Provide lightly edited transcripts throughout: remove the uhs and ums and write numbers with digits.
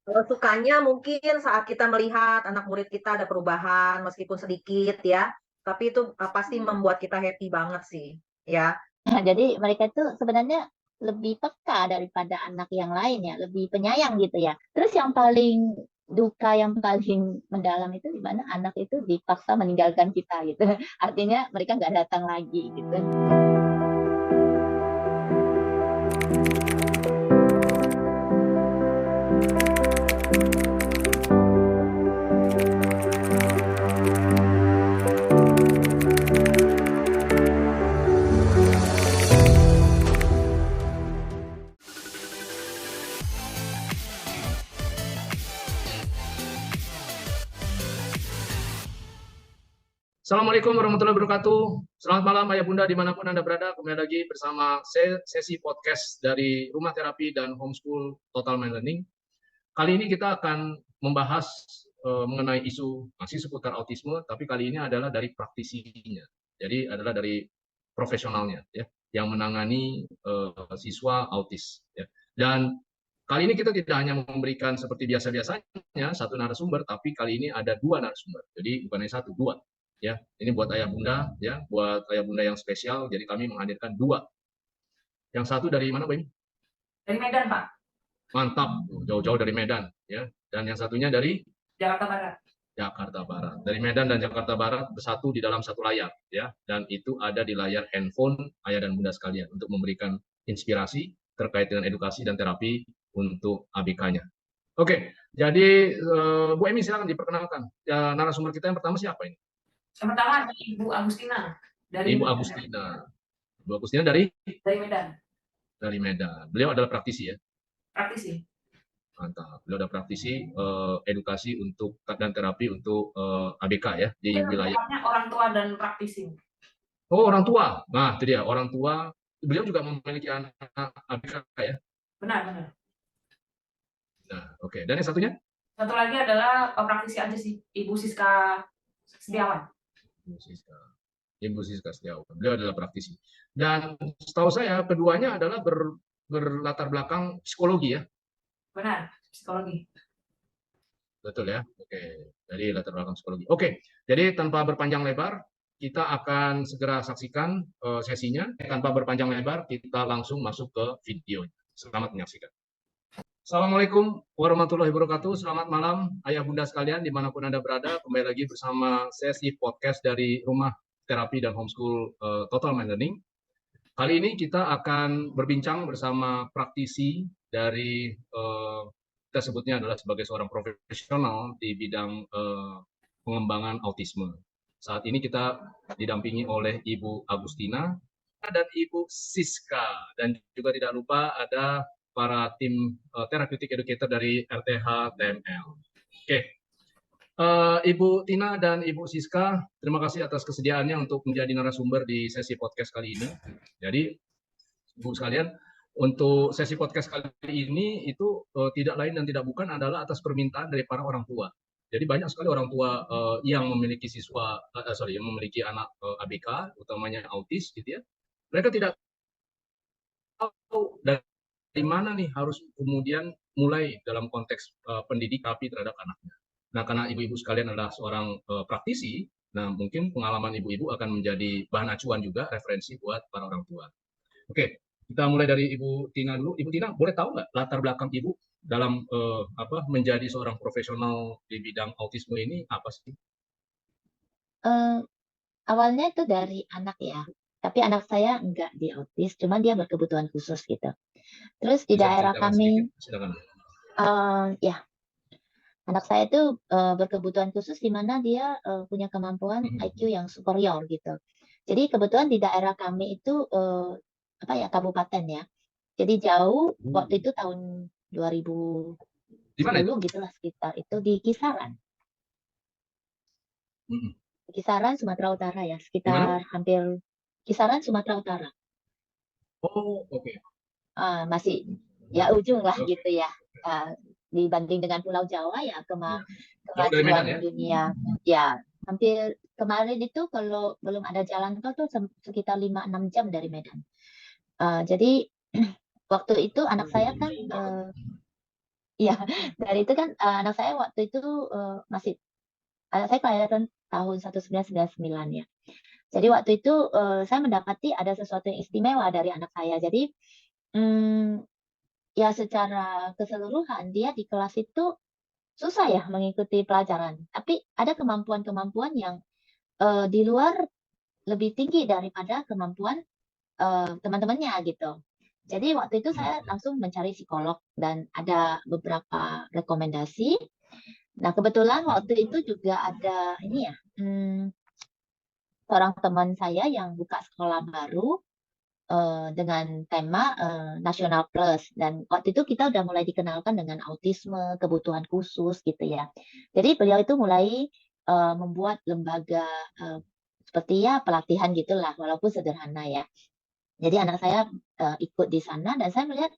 Sukanya mungkin saat kita melihat anak murid kita ada perubahan meskipun sedikit ya, tapi itu pasti membuat kita happy banget sih, ya. Nah, jadi mereka itu sebenarnya lebih peka daripada anak yang lain ya, lebih penyayang gitu ya. Terus yang paling duka yang paling mendalam itu di mana anak itu dipaksa meninggalkan kita gitu. Artinya mereka nggak datang lagi gitu. Assalamualaikum warahmatullahi wabarakatuh. Selamat malam Ayah Bunda dimanapun Anda berada. Kembali lagi bersama sesi podcast dari Rumah Terapi dan Homeschool Total Mind Learning. Kali ini kita akan membahas mengenai isu masih seputar autisme, tapi kali ini adalah dari praktisinya. Jadi adalah dari profesionalnya ya, yang menangani siswa autis ya. Dan kali ini kita tidak hanya memberikan seperti biasa-biasanya satu narasumber, tapi kali ini ada dua narasumber. Jadi bukan hanya satu, dua. Ya, ini buat ayah bunda, ya, buat ayah bunda yang spesial. Jadi kami menghadirkan dua. Yang satu dari mana, Bim? Dari Medan, Pak. Mantap, jauh-jauh dari Medan, ya. Dan yang satunya dari Jakarta Barat. Jakarta Barat. Dari Medan dan Jakarta Barat bersatu di dalam satu layar, ya. Dan itu ada di layar handphone ayah dan bunda sekalian untuk memberikan inspirasi terkait dengan edukasi dan terapi untuk ABK-nya. Oke, jadi Bu Emi silakan diperkenalkan. Ya, narasumber kita yang pertama siapa ini? Yang pertama Ibu Agustina dari Ibu Medan. Agustina. Ibu Agustina dari Medan. Dari Medan. Beliau adalah praktisi ya. Praktisi. Mantap. Beliau adalah praktisi edukasi untuk dan terapi untuk ABK ya di wilayah. Orang tua dan praktisi. Oh, orang tua. Nah, itu dia, orang tua. Beliau juga memiliki anak ABK ya. Benar. Nah, oke. Dan yang satunya? Satu lagi adalah praktisi aja sih, Ibu Siska Setiawan. Ibu Siska Setiawan. Beliau adalah praktisi. Dan setahu saya keduanya adalah berlatar belakang psikologi ya. Benar, psikologi. Betul ya. Oke. Jadi latar belakang psikologi. Oke. Jadi tanpa berpanjang lebar, kita akan segera saksikan sesinya. Tanpa berpanjang lebar, kita langsung masuk ke video. Selamat menyaksikan. Assalamualaikum warahmatullahi wabarakatuh. Selamat malam ayah bunda sekalian dimanapun Anda berada. Kembali lagi bersama sesi podcast dari Rumah Terapi dan Homeschool Total Mind Learning. Kali ini kita akan berbincang bersama praktisi dari kita sebutnya adalah sebagai seorang profesional di bidang pengembangan autisme. Saat ini kita didampingi oleh Ibu Agustina dan Ibu Siska, dan juga tidak lupa ada para tim therapeutic educator dari RTH TML. Oke, Ibu Tina dan Ibu Siska, terima kasih atas kesediaannya untuk menjadi narasumber di sesi podcast kali ini. Jadi, Ibu sekalian, untuk sesi podcast kali ini itu tidak lain dan tidak bukan adalah atas permintaan dari para orang tua. Jadi banyak sekali orang tua yang memiliki yang memiliki anak ABK, utamanya autis, gitu ya. Mereka tidak tahu dari mana nih harus kemudian mulai dalam konteks pendidik terapi terhadap anaknya. Nah, karena ibu-ibu sekalian adalah seorang praktisi, nah mungkin pengalaman ibu-ibu akan menjadi bahan acuan juga, referensi buat para orang tua. Oke, kita mulai dari Ibu Tina dulu. Ibu Tina, boleh tahu nggak latar belakang Ibu dalam menjadi seorang profesional di bidang autisme ini apa sih? Awalnya itu dari anak ya. Tapi anak saya enggak di autis, cuma dia berkebutuhan khusus gitu. Terus di Bisa daerah diceritakan kami, sedikit? Silakan. ya anak saya itu berkebutuhan khusus di mana dia punya kemampuan IQ yang superior gitu. Jadi kebetulan di daerah kami itu kabupaten ya. Jadi jauh waktu itu tahun 2010 Di mana itu? gitulah sekitar itu di Kisaran. Kisaran Sumatera Utara ya, sekitar hampir Kisaran Sumatera Utara. Oh, oke. Masih ya ujung lah gitu ya. Dibanding dengan Pulau Jawa ya kemajuan ya? dunia ya hampir kemarin itu kalau belum ada jalan tol tuh sekitar 5-6 jam dari Medan. Jadi waktu itu anak saya kan Iya, dari itu kan anak saya waktu itu masih anak saya kelahiran tahun 1999 ya. Jadi waktu itu saya mendapati ada sesuatu yang istimewa dari anak saya. Jadi mm, ya secara keseluruhan dia di kelas itu susah ya mengikuti pelajaran. Tapi ada kemampuan-kemampuan yang di luar lebih tinggi daripada kemampuan teman-temannya gitu. Jadi waktu itu saya langsung mencari psikolog dan ada beberapa rekomendasi. Nah, kebetulan waktu itu juga ada ini ya, seorang teman saya yang buka sekolah baru dengan tema Nasional Plus. Dan waktu itu kita udah mulai dikenalkan dengan autisme, kebutuhan khusus gitu ya. Jadi beliau itu mulai membuat lembaga eh, seperti ya pelatihan gitulah, walaupun sederhana ya. Jadi anak saya ikut di sana dan saya melihat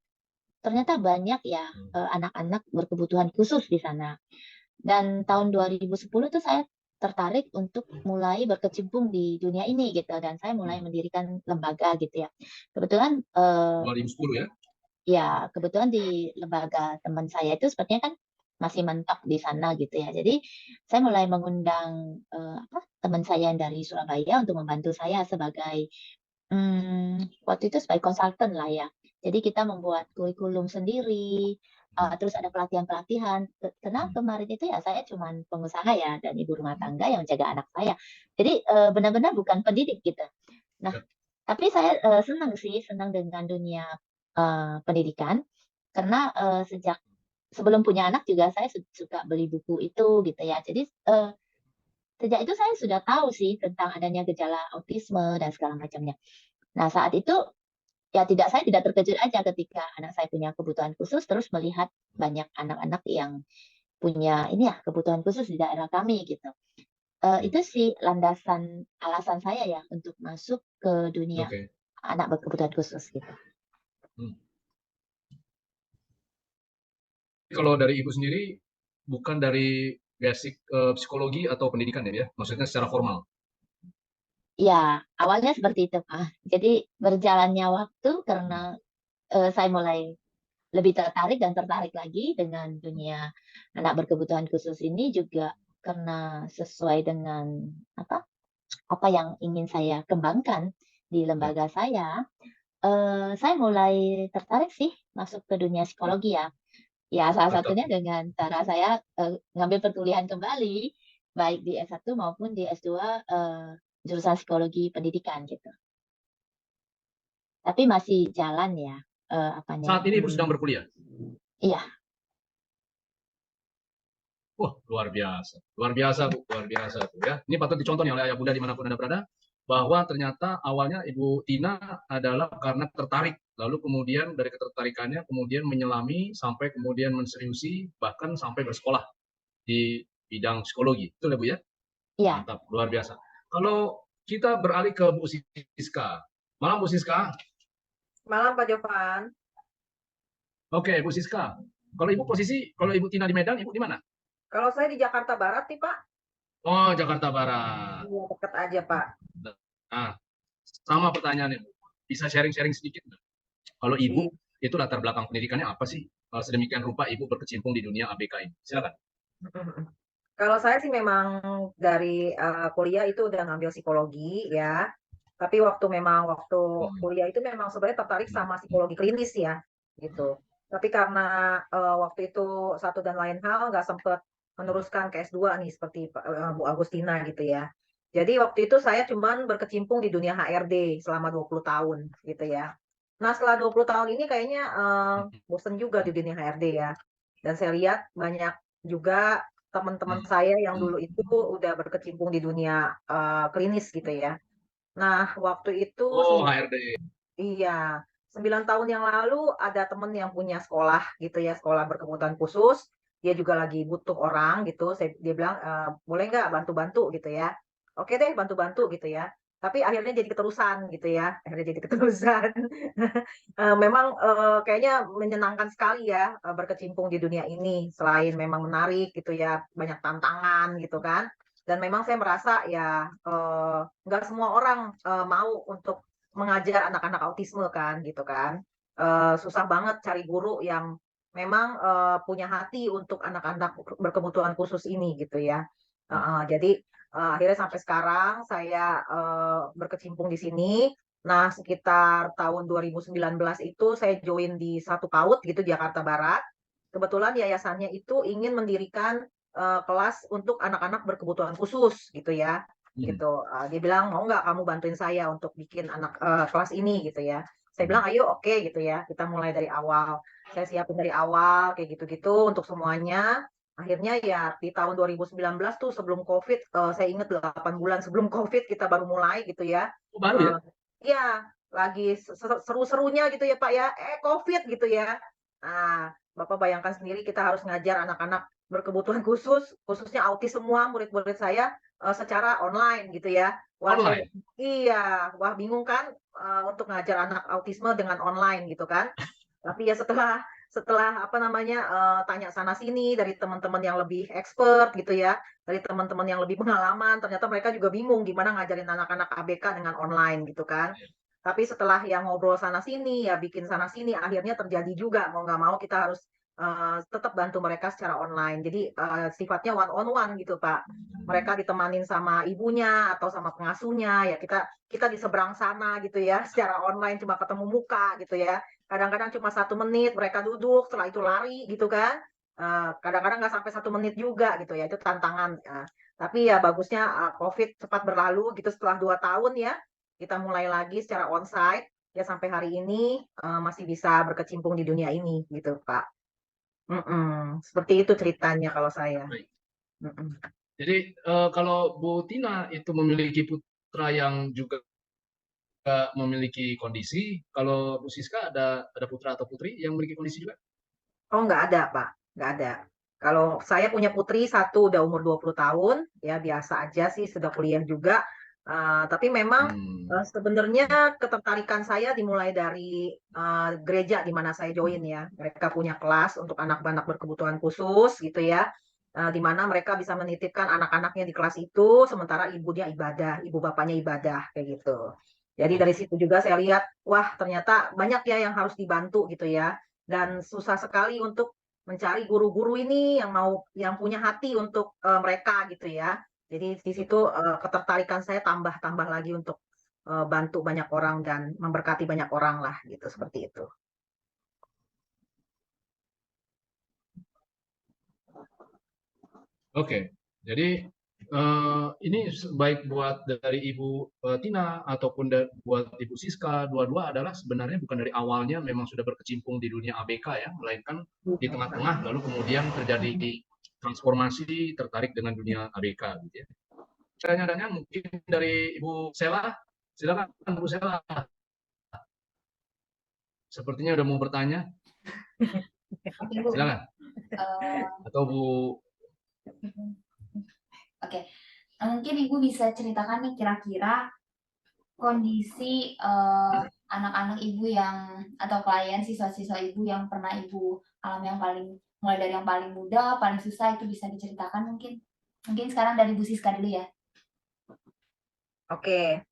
ternyata banyak ya anak-anak berkebutuhan khusus di sana. Dan tahun 2010 tuh saya tertarik untuk mulai berkecimpung di dunia ini gitu dan saya mulai mendirikan lembaga gitu ya. Kebetulan 2010 ya. ya kebetulan di lembaga teman saya itu sepertinya kan masih mentok di sana gitu ya. Jadi saya mulai mengundang teman saya yang dari Surabaya untuk membantu saya sebagai waktu itu sebagai konsultan lah ya. Jadi kita membuat kurikulum sendiri, terus ada pelatihan-pelatihan. Karena kemarin itu ya saya cuma pengusaha ya dan ibu rumah tangga yang jaga anak saya. Jadi benar-benar bukan pendidik gitu. Nah, tapi saya senang sih, senang dengan dunia pendidikan karena sejak sebelum punya anak juga saya suka beli buku itu gitu ya. Jadi sejak itu saya sudah tahu sih tentang adanya gejala autisme dan segala macamnya. Nah, saat itu ya saya tidak terkejut aja ketika anak saya punya kebutuhan khusus terus melihat banyak anak-anak yang punya ini ya kebutuhan khusus di daerah kami gitu. Itu sih landasan alasan saya ya untuk masuk ke dunia Oke. anak berkebutuhan khusus gitu. Kalau dari Ibu sendiri bukan dari basic psikologi atau pendidikan ya, maksudnya secara formal. Ya, awalnya seperti itu, Pak. Jadi berjalannya waktu karena saya mulai lebih tertarik dan tertarik lagi dengan dunia anak berkebutuhan khusus ini juga karena sesuai dengan apa apa yang ingin saya kembangkan di lembaga saya mulai tertarik sih masuk ke dunia psikologi ya. Ya, salah Mantap. satunya dengan cara saya ngambil perkuliahan kembali, baik di S1 maupun di S2 jurusan psikologi pendidikan gitu. Tapi masih jalan ya apanya. Saat ini Ibu sedang berkuliah. Iya, Wah, luar biasa. Luar biasa, Bu. Luar biasa, Bu, ya. Ini patut dicontoh nih oleh ayah bunda dimanapun Anda berada, bahwa ternyata awalnya Ibu Tina adalah karena tertarik, lalu kemudian dari ketertarikannya kemudian menyelami sampai kemudian menseriusi, bahkan sampai bersekolah di bidang psikologi. Betul ya, Bu, ya? iya. Mantap, luar biasa. Kalau kita beralih ke Bu Siska. Malam, Bu Siska. Malam Pak Jovan. Oke, Bu Siska. Kalau Ibu posisi, kalau Ibu Tina di Medan, Ibu di mana? Kalau saya di Jakarta Barat nih Pak. Oh, Jakarta Barat. Iya, dekat aja Pak. Nah, sama pertanyaannya, Bu. Bisa sharing-sharing sedikit nggak? Kalau Ibu, Iya. itu latar belakang pendidikannya apa sih? Sedemikian rupa Ibu berkecimpung di dunia ABK ini. Silakan. Kalau saya sih memang dari kuliah itu udah ngambil psikologi ya. Tapi waktu kuliah itu memang sebenarnya tertarik sama psikologi klinis ya, gitu. Tapi karena waktu itu satu dan lain hal nggak sempet meneruskan ke S2 nih seperti Bu Agustina gitu ya. Jadi waktu itu saya cuman berkecimpung di dunia HRD selama 20 tahun gitu ya. Nah setelah 20 tahun ini kayaknya bosen juga di dunia HRD ya. Dan saya lihat banyak juga teman-teman saya yang dulu itu udah berkecimpung di dunia klinis gitu ya. Nah, waktu itu Oh, HRD. iya, 9 tahun yang lalu ada temen yang punya sekolah gitu ya, sekolah berkebutuhan khusus. Dia juga lagi butuh orang gitu. Dia bilang, boleh nggak bantu-bantu gitu ya. Oke deh, bantu-bantu gitu ya. Tapi akhirnya jadi keterusan gitu ya. Akhirnya jadi keterusan. Memang kayaknya menyenangkan sekali ya berkecimpung di dunia ini. Selain memang menarik gitu ya, banyak tantangan gitu kan. Dan memang saya merasa ya nggak semua orang mau untuk mengajar anak-anak autisme kan gitu kan. Susah banget cari guru yang memang punya hati untuk anak-anak berkebutuhan khusus ini gitu ya. Jadi akhirnya sampai sekarang saya berkecimpung di sini. Nah, sekitar tahun 2019 itu saya join di satu PAUD gitu Jakarta Barat. Kebetulan yayasannya itu ingin mendirikan kelas untuk anak-anak berkebutuhan khusus gitu ya. Gitu. Dia bilang mau nggak kamu bantuin saya untuk bikin kelas ini gitu ya. Saya bilang ayo oke gitu ya. Kita mulai dari awal. Saya siapin dari awal kayak gitu-gitu untuk semuanya. Akhirnya ya di tahun 2019 tuh sebelum COVID, saya ingat 8 bulan sebelum COVID kita baru mulai gitu ya. Oh, baru ya? Iya, lagi seru-serunya gitu ya Pak ya. COVID gitu ya. Nah, Bapak bayangkan sendiri kita harus ngajar anak-anak berkebutuhan khusus, khususnya autis semua murid-murid saya secara online gitu ya. Wah, Online. iya, wah bingung kan untuk ngajar anak autisme dengan online gitu kan. Tapi ya setelah apa namanya tanya sana sini dari teman-teman yang lebih expert gitu ya, dari teman-teman yang lebih pengalaman, ternyata mereka juga bingung gimana ngajarin anak-anak ABK dengan online gitu kan. Tapi setelah yang ngobrol sana sini ya bikin sana sini, akhirnya terjadi juga mau nggak mau kita harus tetap bantu mereka secara online. Jadi sifatnya one on one gitu Pak. Mereka ditemanin sama ibunya atau sama pengasuhnya ya kita di seberang sana gitu ya secara online cuma ketemu muka gitu ya. Kadang-kadang cuma 1 menit mereka duduk, setelah itu lari gitu kan. Kadang-kadang nggak sampai 1 menit juga gitu ya, itu tantangan. Tapi ya bagusnya COVID cepat berlalu gitu setelah 2 tahun ya, kita mulai lagi secara onsite ya sampai hari ini masih bisa berkecimpung di dunia ini gitu Pak. Seperti itu ceritanya kalau saya. Baik. Mm-mm. Jadi kalau Bu Tina itu memiliki putra yang juga memiliki kondisi, kalau Bu Siska ada putra atau putri yang memiliki kondisi juga? Oh, nggak ada, Pak. Nggak ada. Kalau saya punya putri satu udah umur 20 tahun, ya biasa aja sih, sudah kuliah juga. Tapi memang sebenarnya ketertarikan saya dimulai dari gereja di mana saya join ya. Mereka punya kelas untuk anak-anak berkebutuhan khusus gitu ya. Di mana mereka bisa menitipkan anak-anaknya di kelas itu, sementara ibunya ibadah, ibu bapaknya ibadah, kayak gitu. Jadi dari situ juga saya lihat, wah ternyata banyak ya yang harus dibantu gitu ya dan susah sekali untuk mencari guru-guru ini yang punya hati untuk mereka gitu ya. Jadi di situ ketertarikan saya tambah lagi untuk bantu banyak orang dan memberkati banyak orang lah gitu seperti itu. Oke, jadi ini baik buat dari Ibu Tina ataupun buat Ibu Siska, dua-dua adalah sebenarnya bukan dari awalnya memang sudah berkecimpung di dunia ABK ya, melainkan di tengah-tengah lalu kemudian terjadi transformasi tertarik dengan dunia ABK gitu ya. Tanya-tanya mungkin dari Ibu Sela, silakan Bu Sela. Sepertinya udah mau bertanya. Oke, Bu. Silakan. Atau Bu. Oke, mungkin Ibu bisa ceritakan nih kira-kira kondisi anak-anak Ibu yang atau klien siswa-siswa Ibu yang pernah Ibu alami yang paling mulai dari yang paling muda, paling susah itu bisa diceritakan mungkin. Mungkin sekarang dari Bu Siska dulu ya. Oke,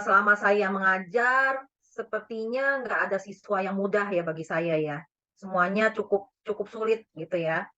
selama saya mengajar, sepertinya nggak ada siswa yang mudah ya bagi saya ya. Semuanya cukup sulit gitu ya.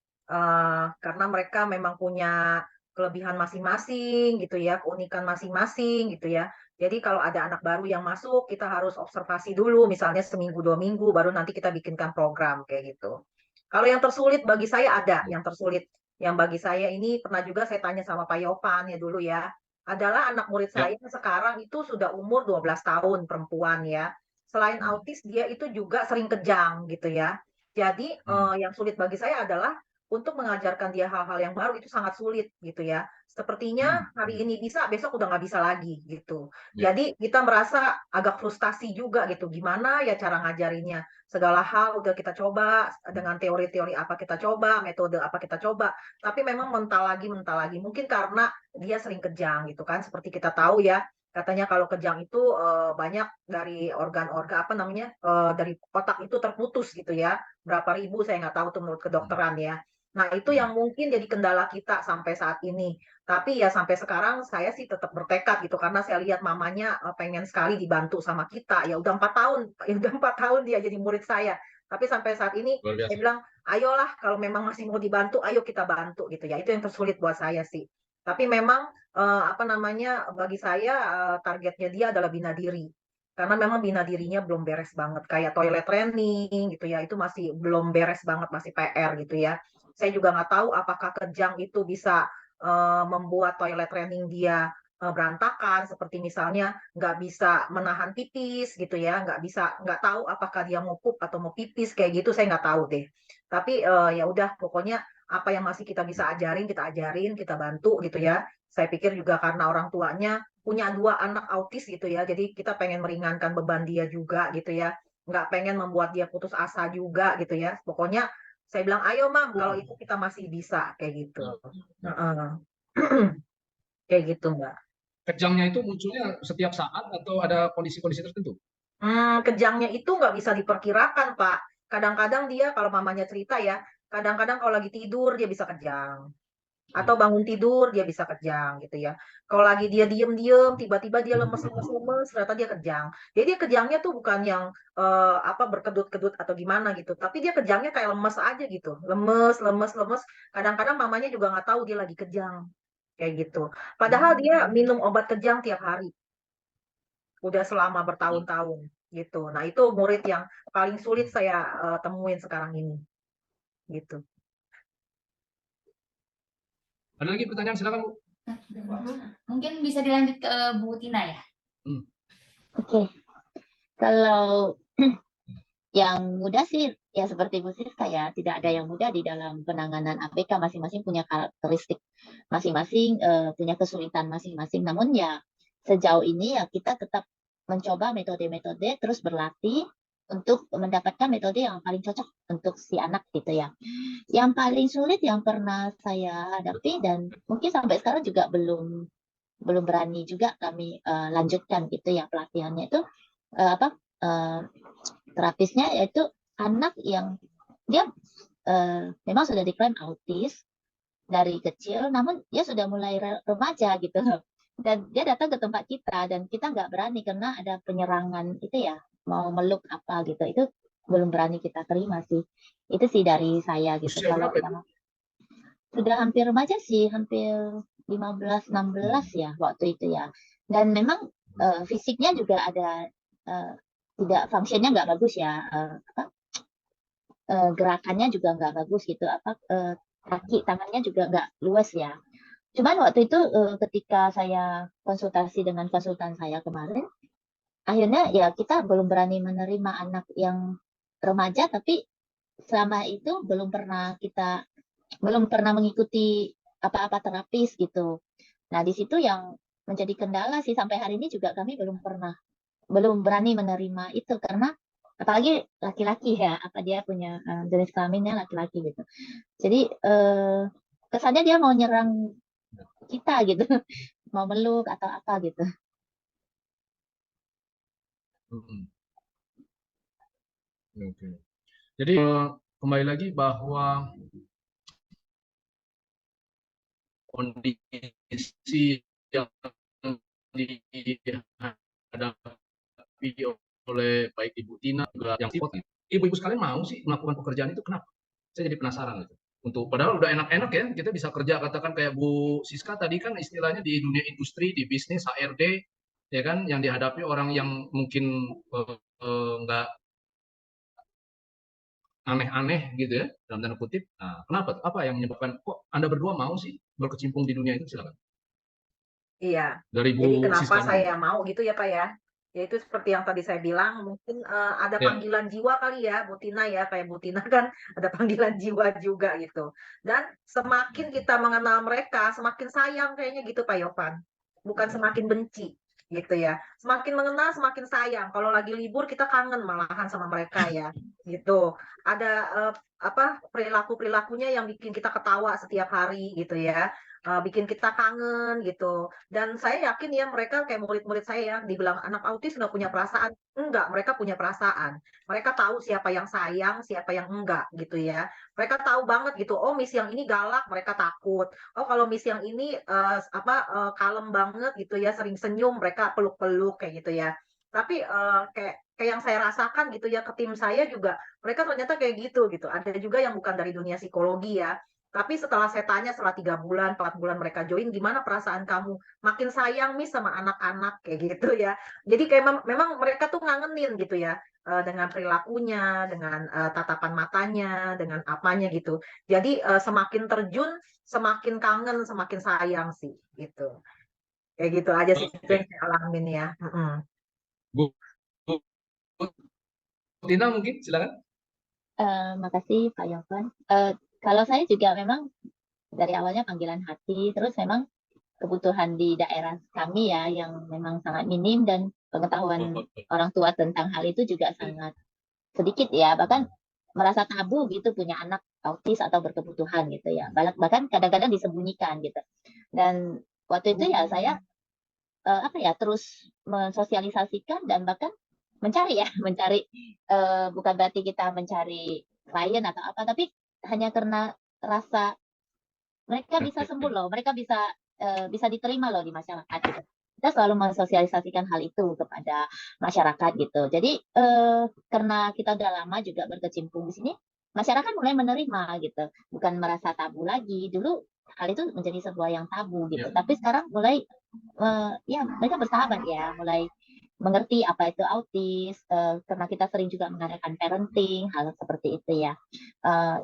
Karena mereka memang punya kelebihan masing-masing gitu ya, keunikan masing-masing gitu ya. Jadi kalau ada anak baru yang masuk, kita harus observasi dulu, misalnya seminggu 2 minggu, baru nanti kita bikinkan program kayak gitu. Kalau yang tersulit bagi saya ada, yang tersulit. Yang bagi saya ini pernah juga saya tanya sama Pak Yopan ya dulu ya, adalah anak murid Ya. saya sekarang itu sudah umur 12 tahun perempuan ya. Selain autis dia itu juga sering kejang gitu ya. Jadi yang sulit bagi saya adalah untuk mengajarkan dia hal-hal yang baru itu sangat sulit gitu ya. Sepertinya hari ini bisa, besok udah nggak bisa lagi gitu. Ya. Jadi kita merasa agak frustasi juga gitu. Gimana ya cara ngajarinnya? Segala hal udah kita coba dengan teori-teori apa kita coba, metode apa kita coba. Tapi memang mental lagi. Mungkin karena dia sering kejang gitu kan seperti kita tahu ya katanya kalau kejang itu banyak dari organ-organ apa namanya dari otak itu terputus gitu ya berapa ribu saya nggak tahu tuh menurut kedokteran ya. Nah itu yang mungkin jadi kendala kita sampai saat ini. Tapi ya sampai sekarang saya sih tetap bertekad gitu karena saya lihat mamanya pengen sekali dibantu sama kita. Ya udah 4 tahun, ya udah 4 tahun dia jadi murid saya. Tapi sampai saat ini Luar saya biasa. bilang, ayolah kalau memang masih mau dibantu, ayo kita bantu gitu ya. Itu yang tersulit buat saya sih. Tapi memang apa namanya, bagi saya targetnya dia adalah bina diri. Karena memang bina dirinya belum beres banget. Kayak toilet training gitu ya, itu masih belum beres banget, masih PR gitu ya. Saya juga nggak tahu apakah kejang itu bisa membuat toilet training dia berantakan, seperti misalnya nggak bisa menahan pipis gitu ya, nggak tahu apakah dia mau pup atau mau pipis kayak gitu, saya nggak tahu deh. Tapi ya udah, pokoknya apa yang masih kita bisa ajarin, kita bantu gitu ya. Saya pikir juga karena orang tuanya punya 2 anak autis gitu ya, jadi kita pengen meringankan beban dia juga gitu ya, nggak pengen membuat dia putus asa juga gitu ya. Pokoknya saya bilang, ayo mam, kalau itu kita masih bisa kayak gitu. Heeh. Kayak gitu Mbak. Kejangnya itu munculnya setiap saat atau ada kondisi-kondisi tertentu? Kejangnya itu nggak bisa diperkirakan, Pak. Kadang-kadang dia kalau mamanya cerita ya, kadang-kadang kalau lagi tidur dia bisa kejang. Atau bangun tidur dia bisa kejang gitu ya. Kalau lagi dia diem-diem, tiba-tiba dia lemes-lemes, ternyata dia kejang. Jadi dia kejangnya tuh bukan yang apa berkedut-kedut atau gimana gitu, tapi dia kejangnya kayak lemes aja gitu. Lemes, lemes, lemes. Kadang-kadang mamanya juga nggak tahu dia lagi kejang. Kayak gitu. Padahal dia minum obat kejang tiap hari. Udah selama bertahun-tahun gitu. Nah, itu murid yang paling sulit saya temuin sekarang ini gitu. Ada lagi pertanyaan, silakan Bu. Mungkin bisa dilanjut ke Bu Tina ya. Oke. Kalau yang mudah sih ya seperti Bu Siska ya, tidak ada yang mudah di dalam penanganan ABK, masing-masing punya karakteristik, masing-masing punya kesulitan masing-masing. Namun ya sejauh ini ya kita tetap mencoba metode-metode, terus berlatih untuk mendapatkan metode yang paling cocok untuk si anak gitu ya. Yang paling sulit yang pernah saya hadapi dan mungkin sampai sekarang juga belum berani juga kami lanjutkan gitu ya pelatihannya itu terapisnya, yaitu anak yang dia memang sudah diklaim autis dari kecil, namun dia sudah mulai remaja gitu, dan dia datang ke tempat kita dan kita nggak berani karena ada penyerangan itu ya, mau meluk apa gitu, itu belum berani kita terima sih. Itu sih dari saya gitu. Usia Kalau berapa itu? yang sudah hampir remaja sih, hampir 15-16 ya waktu itu ya, dan memang fisiknya juga ada tidak, fungsinya nggak bagus ya, gerakannya juga nggak bagus gitu, kaki tangannya juga nggak luas ya. Cuman waktu itu ketika saya konsultasi dengan konsultan saya kemarin, akhirnya ya kita belum berani menerima anak yang remaja, tapi selama itu belum pernah mengikuti apa-apa terapis gitu. Nah, di situ yang menjadi kendala sih, sampai hari ini juga kami belum berani menerima itu, karena apalagi laki-laki ya, apa dia punya jenis kelaminnya laki-laki gitu. Jadi kesannya dia mau nyerang kita gitu, mau meluk atau apa gitu. Oke. Jadi kembali lagi bahwa kondisi yang dihadapi oleh baik Ibu Tina juga yang ibu-ibu sekalian mau sih melakukan pekerjaan itu, kenapa? Saya jadi penasaran gitu. Untuk padahal udah enak-enak ya kita bisa kerja, katakan kayak Bu Siska tadi kan istilahnya di dunia industri, di bisnis, HRD ya kan, yang dihadapi orang yang mungkin nggak aneh-aneh gitu ya dalam tanda kutip. Nah, kenapa? Apa yang menyebabkan kok Anda berdua mau sih berkecimpung di dunia itu? Silakan. Iya. Dari Jadi Bu kenapa Siska dulu. saya mau gitu ya Pak ya? Ya itu seperti yang tadi saya bilang, mungkin ada Ya. panggilan jiwa kali ya, Bu Tina ya, kayak Bu Tina kan ada panggilan jiwa juga gitu. Dan semakin kita mengenal mereka, semakin sayang kayaknya gitu Pak Yovan. Bukan semakin benci gitu ya. Semakin mengenal, semakin sayang. Kalau lagi libur kita kangen malahan sama mereka ya, gitu. Ada apa perilaku-perilakunya yang bikin kita ketawa setiap hari gitu ya. Bikin kita kangen gitu. Dan saya yakin ya mereka kayak murid-murid saya ya, dibilang anak autis nggak punya perasaan. Enggak, mereka punya perasaan. Mereka tahu siapa yang sayang, siapa yang enggak gitu ya. Mereka tahu banget gitu. Oh, Miss yang ini galak, mereka takut. Oh, kalau Miss yang ini kalem banget gitu ya, sering senyum, mereka peluk-peluk kayak gitu ya. Tapi kayak yang saya rasakan gitu ya ke tim saya juga, mereka ternyata kayak gitu gitu. Ada juga yang bukan dari dunia psikologi ya. Tapi setelah saya tanya setelah 3 bulan, 4 bulan mereka join, gimana perasaan kamu? Makin sayang Miss sama anak-anak kayak gitu ya. Jadi kayak memang mereka tuh ngangenin gitu ya, dengan perilakunya, dengan tatapan matanya, dengan apanya gitu. Jadi semakin terjun, semakin kangen, semakin sayang sih gitu. Kayak gitu aja sih itu Oke, yang saya alamin ya. Bu, Bu Tina mungkin silakan. Makasih Pak Yofan. Kalau saya juga memang dari awalnya panggilan hati, terus memang kebutuhan di daerah kami ya yang memang sangat minim dan pengetahuan orang tua tentang hal itu juga sangat sedikit ya, bahkan merasa tabu gitu punya anak autis atau berkebutuhan gitu ya. Bahkan kadang-kadang disembunyikan gitu. Dan waktu itu ya saya apa ya terus mensosialisasikan dan bahkan mencari ya, mencari bukan berarti kita mencari klien atau apa, tapi hanya karena rasa mereka bisa sembuh loh, mereka bisa diterima loh di masyarakat gitu. Kita selalu mensosialisasikan hal itu kepada masyarakat gitu. Jadi karena kita udah lama juga berkecimpung di sini, masyarakat mulai menerima gitu, bukan merasa tabu lagi. Dulu hal itu menjadi sebuah yang tabu gitu, tapi sekarang mulai ya mereka bersahabat ya, mulai mengerti apa itu autis, karena kita sering juga mengadakan parenting, hal seperti itu ya.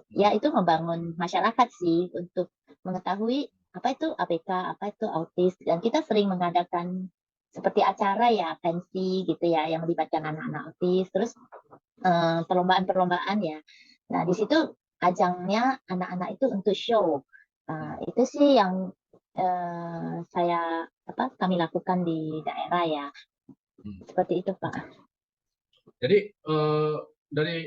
Ya itu membangun masyarakat sih untuk mengetahui apa itu ABK, apa itu autis, dan kita sering mengadakan seperti acara ya, pensi gitu ya, yang melibatkan anak-anak autis, terus perlombaan-perlombaan ya. Nah, di situ ajangnya anak-anak itu untuk show. Itu sih yang kami lakukan di daerah ya. Seperti itu, Pak. Jadi dari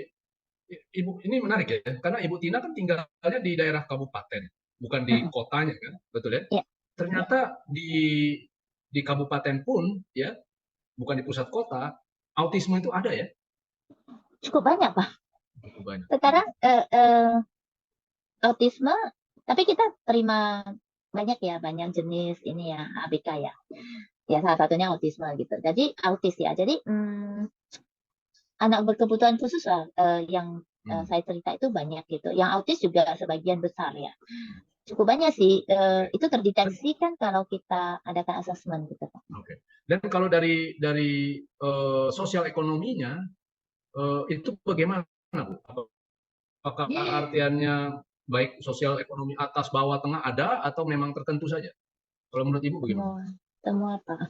Ibu ini menarik ya, karena Ibu Tina kan tinggalnya di daerah kabupaten, bukan di kotanya kan, betul ya? Ya. Ternyata di kabupaten pun ya, bukan di pusat kota, autisme itu ada ya? Cukup banyak, Pak. Cukup banyak. Sekarang autisme, tapi kita terima banyak ya, banyak jenis ini ya, ABK ya. Ya salah satunya autisme gitu. Jadi autis ya. Jadi anak berkebutuhan khusus lah yang saya cerita itu banyak gitu. Yang autis juga sebagian besar ya. Cukup banyak sih. Itu terdeteksi kan kalau kita adakan asesmen gitu. Oke. Dan kalau dari sosial ekonominya itu bagaimana, Bu? Apakah artiannya baik sosial ekonomi atas, bawah, tengah ada atau memang tertentu saja? Kalau menurut Ibu bagaimana? Semua Pak.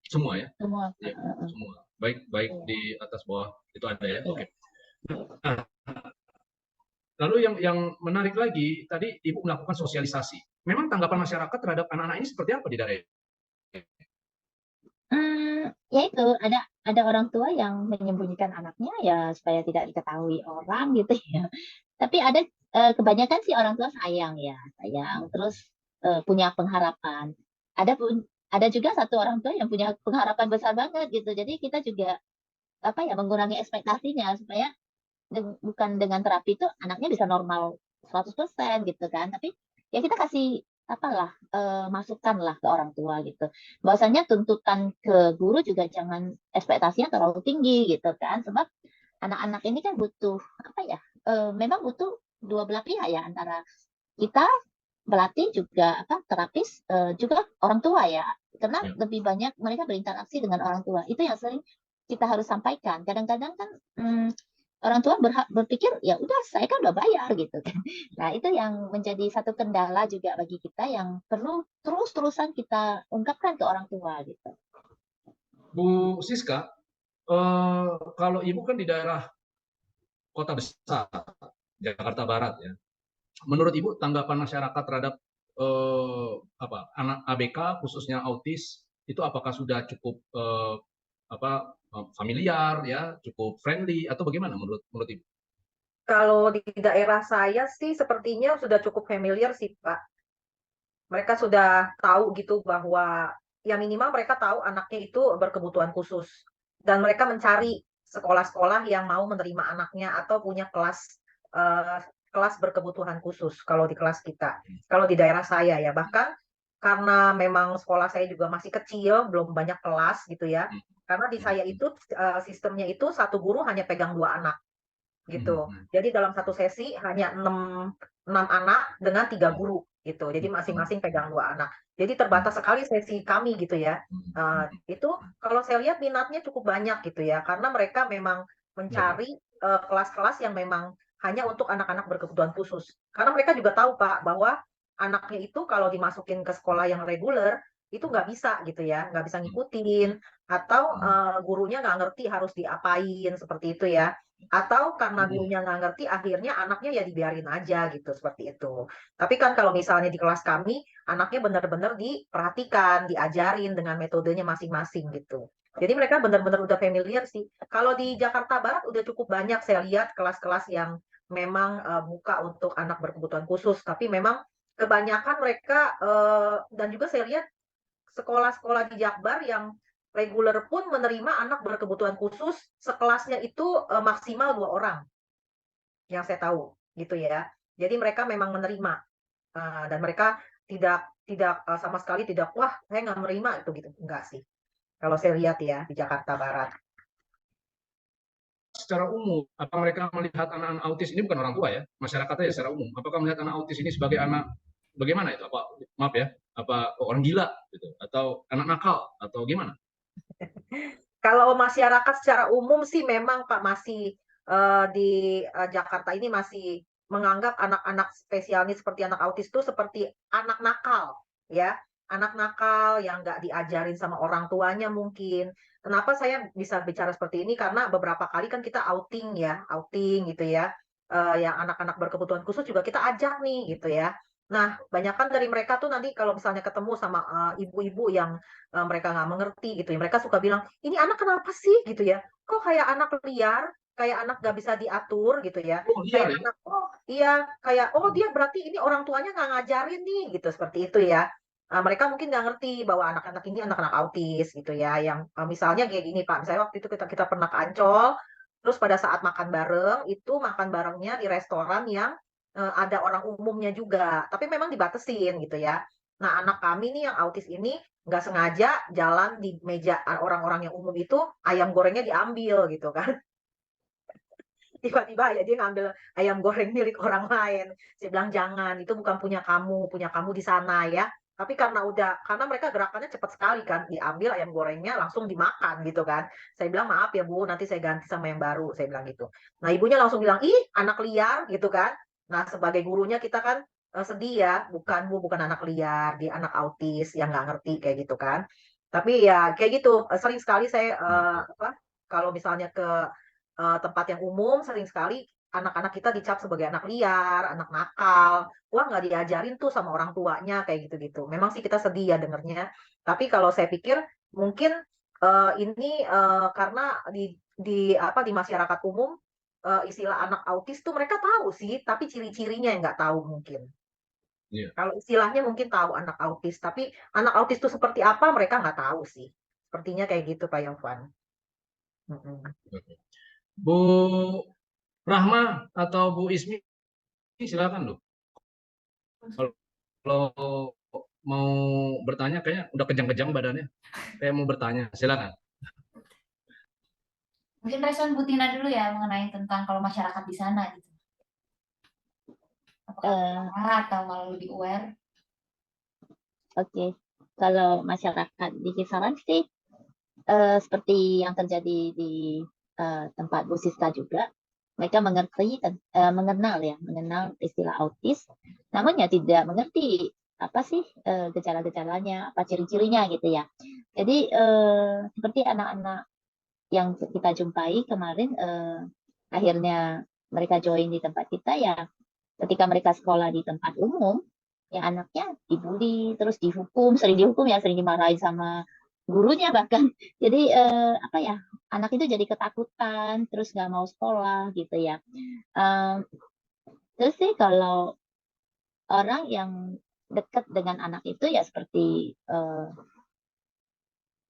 Semua ya? Semua. Ya, semua. Baik di atas, bawah itu ada ya. Oke. Nah, lalu yang menarik lagi tadi Ibu melakukan sosialisasi. Memang tanggapan masyarakat terhadap anak-anak ini seperti apa di daerah? Ya itu ada orang tua yang menyembunyikan anaknya ya supaya tidak diketahui orang gitu ya. Tapi ada kebanyakan sih orang tua sayang ya, sayang terus punya pengharapan. Ada juga satu orang tua yang punya pengharapan besar banget gitu. Jadi kita juga apa ya mengurangi ekspektasinya supaya bukan dengan terapi itu anaknya bisa normal 100% gitu kan. Tapi ya kita kasih apalah masukan lah ke orang tua gitu. Bahwasanya tuntutan ke guru juga jangan ekspektasinya terlalu tinggi gitu kan. Sebab anak-anak ini kan butuh apa ya? Memang butuh dua belah pihak ya antara kita pelatih juga apa terapis juga orang tua ya. Karena lebih banyak mereka berinteraksi dengan orang tua. Itu yang sering kita harus sampaikan. Kadang-kadang kan orang tua berpikir ya udah saya kan udah bayar gitu kan. Nah itu yang menjadi satu kendala juga bagi kita yang perlu terus-terusan kita ungkapkan ke orang tua gitu. Bu Siska, kalau Ibu kan di daerah kota besar, Jakarta Barat ya. Menurut Ibu tanggapan masyarakat terhadap anak ABK khususnya autis itu apakah sudah cukup familiar ya, cukup friendly atau bagaimana menurut Ibu? Kalau di daerah saya sih sepertinya sudah cukup familiar sih Pak. Mereka sudah tahu gitu bahwa ya minimal mereka tahu anaknya itu berkebutuhan khusus. Dan mereka mencari sekolah-sekolah yang mau menerima anaknya atau punya kelas berkebutuhan khusus kalau di kelas kita. Kalau di daerah saya ya, bahkan karena memang sekolah saya juga masih kecil, belum banyak kelas gitu ya. Karena di saya itu sistemnya itu satu guru hanya pegang 2 anak gitu. Jadi dalam satu sesi hanya 6 anak dengan 3 guru gitu. Jadi masing-masing pegang 2 anak. Jadi terbatas sekali sesi kami gitu ya. Itu kalau saya lihat minatnya cukup banyak gitu ya. Karena mereka memang mencari kelas-kelas yang memang hanya untuk anak-anak berkebutuhan khusus. Karena mereka juga tahu Pak bahwa anaknya itu kalau dimasukin ke sekolah yang reguler itu nggak bisa gitu ya, nggak bisa ngikutin atau gurunya nggak ngerti harus diapain seperti itu ya. Atau karena gurunya nggak ngerti, akhirnya anaknya ya dibiarin aja gitu, seperti itu. Tapi kan kalau misalnya di kelas kami, anaknya benar-benar diperhatikan, diajarin dengan metodenya masing-masing gitu. Jadi mereka benar-benar udah familiar sih. Kalau di Jakarta Barat udah cukup banyak saya lihat kelas-kelas yang memang buka untuk anak berkebutuhan khusus. Tapi memang kebanyakan mereka dan juga saya lihat sekolah-sekolah di Jakbar yang reguler pun menerima anak berkebutuhan khusus sekelasnya itu maksimal 2 orang yang saya tahu gitu ya. Jadi mereka memang menerima dan mereka tidak tidak sama sekali tidak wah saya nggak menerima itu gitu enggak sih. Kalau saya lihat ya di Jakarta Barat. Secara umum, apa mereka melihat anak-anak autis ini bukan orang tua ya, masyarakatnya ya secara umum. Apakah melihat anak autis ini sebagai anak bagaimana itu? Apa maaf ya, apa orang gila gitu atau anak nakal atau gimana? Kalau masyarakat secara umum sih memang Pak masih di Jakarta ini masih menganggap anak-anak spesial ini seperti anak autis itu seperti anak nakal ya, anak nakal yang nggak diajarin sama orang tuanya mungkin. Kenapa saya bisa bicara seperti ini? Karena beberapa kali kan kita outing ya, outing gitu ya, yang anak-anak berkebutuhan khusus juga kita ajak nih gitu ya. Nah, banyakan dari mereka tuh nanti kalau misalnya ketemu sama ibu-ibu yang mereka nggak mengerti gitu ya, mereka suka bilang, "Ini anak kenapa sih?" Gitu ya, "Kok kayak anak liar, kayak anak nggak bisa diatur," gitu ya. Oh liar Kayak ya? anak oh iya, kayak, "Oh dia berarti ini orang tuanya nggak ngajarin nih," gitu, seperti itu ya. Mereka mungkin nggak ngerti bahwa anak-anak ini anak-anak autis gitu ya, yang misalnya kayak gini Pak, misalnya waktu itu kita kita pernah ke Ancol, terus pada saat makan bareng, itu makan barengnya di restoran yang ada orang umumnya juga, tapi memang dibatasin gitu ya. Nah, anak kami nih yang autis ini nggak sengaja jalan di meja orang-orang yang umum itu, ayam gorengnya diambil gitu kan. Tiba-tiba ya dia ngambil ayam goreng milik orang lain. Saya bilang, "Jangan, itu bukan punya kamu di sana ya." Tapi karena mereka gerakannya cepat sekali kan, diambil ayam gorengnya langsung dimakan gitu kan. Saya bilang, "Maaf ya Bu, nanti saya ganti sama yang baru," saya bilang gitu. Nah, ibunya langsung bilang, "Ih, anak liar," gitu kan. Nah, sebagai gurunya kita kan sedih ya, "Bukan Bu, bukan anak liar, dia anak autis yang nggak ngerti," kayak gitu kan. Tapi ya kayak gitu, sering sekali saya, kalau misalnya ke tempat yang umum sering sekali anak-anak kita dicap sebagai anak liar, anak nakal. Wah, nggak diajarin tuh sama orang tuanya kayak gitu-gitu. Memang sih kita sedih ya dengernya. Tapi kalau saya pikir mungkin ini karena di masyarakat umum istilah anak autis tuh mereka tahu sih, tapi ciri-cirinya yang nggak tahu mungkin. Iya. Kalau istilahnya mungkin tahu anak autis, tapi anak autis itu seperti apa mereka nggak tahu sih. Sepertinya kayak gitu Pak Yofan. Oke. Bu Rahma atau Bu Ismi, silakan loh. Kalau mau bertanya kayaknya udah kejang-kejang badannya. Kayak mau bertanya, silakan. Mungkin respon Bu Tina dulu ya mengenai tentang kalau masyarakat di sana gitu. Apakah atau malah lebih aware? Oke, kalau masyarakat di kisaran sih seperti yang terjadi di tempat Bu Siska juga, mereka mengenal istilah autis, namun ya tidak mengerti apa sih gejala-gejalanya, apa ciri-cirinya gitu ya. Jadi seperti anak-anak yang kita jumpai kemarin, akhirnya mereka join di tempat kita ya, ketika mereka sekolah di tempat umum, ya anaknya dibully, terus sering dihukum ya, sering dimarahin sama gurunya bahkan. Jadi apa ya, anak itu jadi ketakutan, terus nggak mau sekolah gitu ya. Terus sih kalau orang yang dekat dengan anak itu ya seperti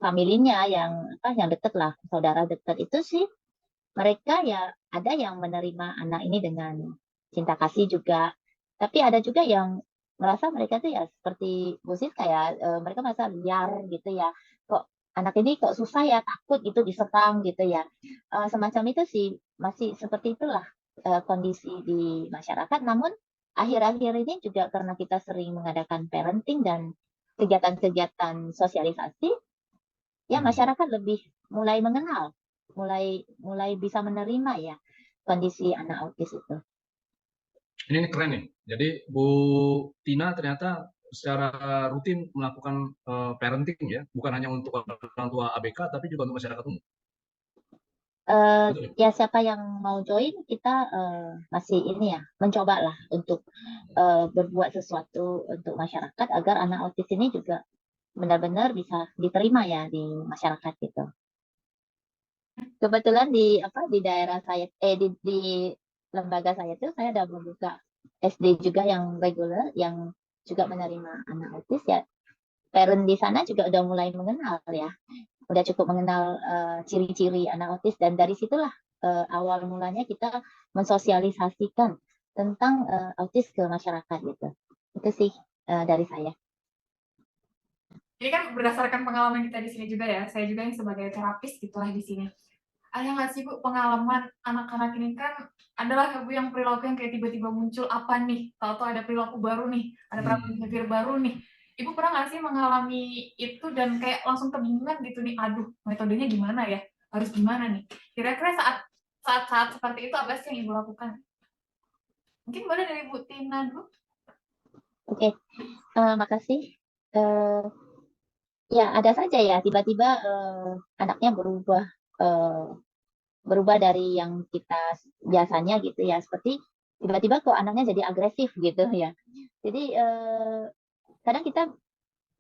familinya yang dekat lah, saudara dekat itu sih, mereka ya ada yang menerima anak ini dengan cinta kasih juga, tapi ada juga yang merasa mereka tuh ya seperti Bu Sis kayak mereka merasa liar gitu ya, kok anak ini kok susah ya, takut gitu diserang gitu ya. Semacam itu sih, masih seperti itulah kondisi di masyarakat. Namun akhir-akhir ini juga karena kita sering mengadakan parenting dan kegiatan-kegiatan sosialisasi, ya masyarakat lebih mulai mengenal, mulai mulai bisa menerima ya kondisi anak autis itu. Ini keren nih. Jadi Bu Tina ternyata secara rutin melakukan parenting ya, bukan hanya untuk orang tua ABK, tapi juga untuk masyarakat umum. Betul ya? Ya siapa yang mau join, kita masih ini ya, mencoba lah untuk berbuat sesuatu untuk masyarakat agar anak autis ini juga benar-benar bisa diterima ya di masyarakat gitu. Kebetulan di daerah saya di lembaga saya tuh saya ada membuka SD juga yang reguler yang juga menerima anak autis ya. Parent di sana juga udah mulai mengenal ya, udah cukup mengenal ciri-ciri anak autis, dan dari situlah awal mulanya kita mensosialisasikan tentang autis ke masyarakat gitu. Itu sih dari saya. Ini kan berdasarkan pengalaman kita di sini juga ya. Saya juga yang sebagai terapis gitulah di sini. Ada nggak sih Bu pengalaman anak-anak ini kan adalah Bu yang perilaku yang kayak tiba-tiba muncul apa nih? Tahu-tahu ada perilaku baru nih, ada perilaku behavior baru nih. Ibu pernah nggak sih mengalami itu dan kayak langsung kebingungan gitu nih? Aduh, metodenya gimana ya? Harus gimana nih? Kira-kira saat seperti itu apa sih yang Ibu lakukan? Mungkin boleh dari Bu Tina dulu. Oke, makasih. Ya ada saja ya tiba-tiba anaknya berubah dari yang kita biasanya gitu ya, seperti tiba-tiba kok anaknya jadi agresif gitu ya. Jadi kadang kita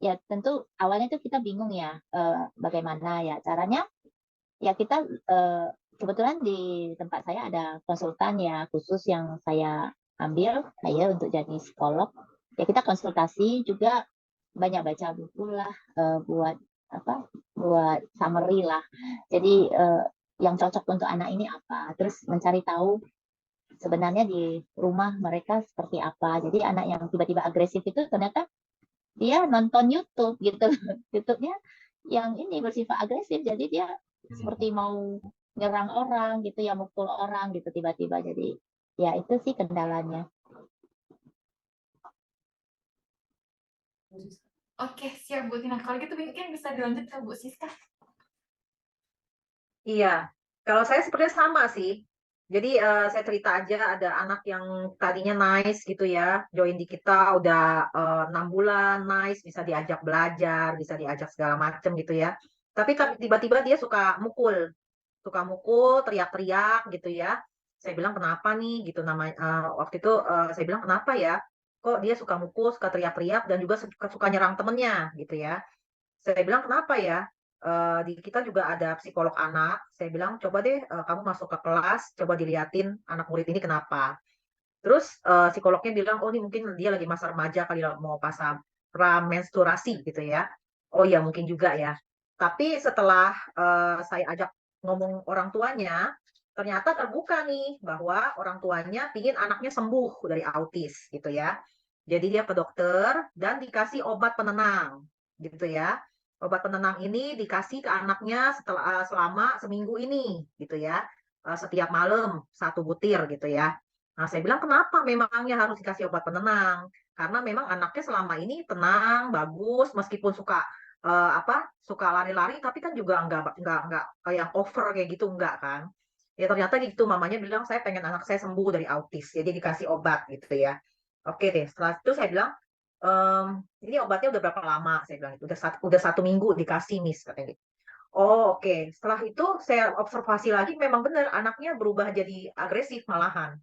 ya tentu awalnya tuh kita bingung ya bagaimana ya caranya. Ya kita kebetulan di tempat saya ada konsultan ya khusus yang saya ambil saya untuk jadi psikolog. Ya kita konsultasi juga, banyak baca buku lah buat buat summary lah. Jadi yang cocok untuk anak ini apa, terus mencari tahu sebenarnya di rumah mereka seperti apa. Jadi anak yang tiba-tiba agresif itu ternyata dia nonton YouTube gitu. YouTube-nya yang ini bersifat agresif, jadi dia seperti mau nyerang orang gitu ya, mukul orang gitu tiba-tiba. Jadi ya itu sih kendalanya. Oke, siap Bu Tina. Kalau gitu mungkin bisa dilanjut ke Bu Siska. Iya, kalau saya sepertinya sama sih. Jadi saya cerita aja ada anak yang tadinya nice gitu ya, join di kita udah 6 bulan nice, bisa diajak belajar, bisa diajak segala macem gitu ya. Tapi kan tiba-tiba dia suka mukul, teriak-teriak gitu ya. Saya bilang kenapa nih gitu namanya. Waktu itu saya bilang kenapa ya? Kok dia suka mukul, suka teriak-teriak dan juga suka nyerang temennya gitu ya. Saya bilang kenapa ya? Di kita juga ada psikolog anak. Saya bilang coba deh kamu masuk ke kelas, coba diliatin anak murid ini kenapa. Terus psikolognya bilang oh ini mungkin dia lagi masa remaja kali mau pasang menstruasi gitu ya. Oh ya mungkin juga ya. Tapi setelah saya ajak ngomong orang tuanya, ternyata terbuka nih bahwa orang tuanya pingin anaknya sembuh dari autis gitu ya. Jadi dia ke dokter dan dikasih obat penenang gitu ya. Obat penenang ini dikasih ke anaknya selama seminggu ini gitu ya. Setiap malam 1 butir gitu ya. Nah, saya bilang kenapa memangnya harus dikasih obat penenang? Karena memang anaknya selama ini tenang, bagus, meskipun suka lari-lari, tapi kan juga enggak kayak yang over kayak gitu enggak kan? Ya ternyata gitu, mamanya bilang saya pengen anak saya sembuh dari autis, jadi dikasih obat gitu ya. Oke deh, setelah itu saya bilang ini obatnya udah berapa lama? Saya bilang itu udah 1 minggu dikasih Miss katanya gitu. Oh oke, setelah itu saya observasi lagi memang benar anaknya berubah jadi agresif malahan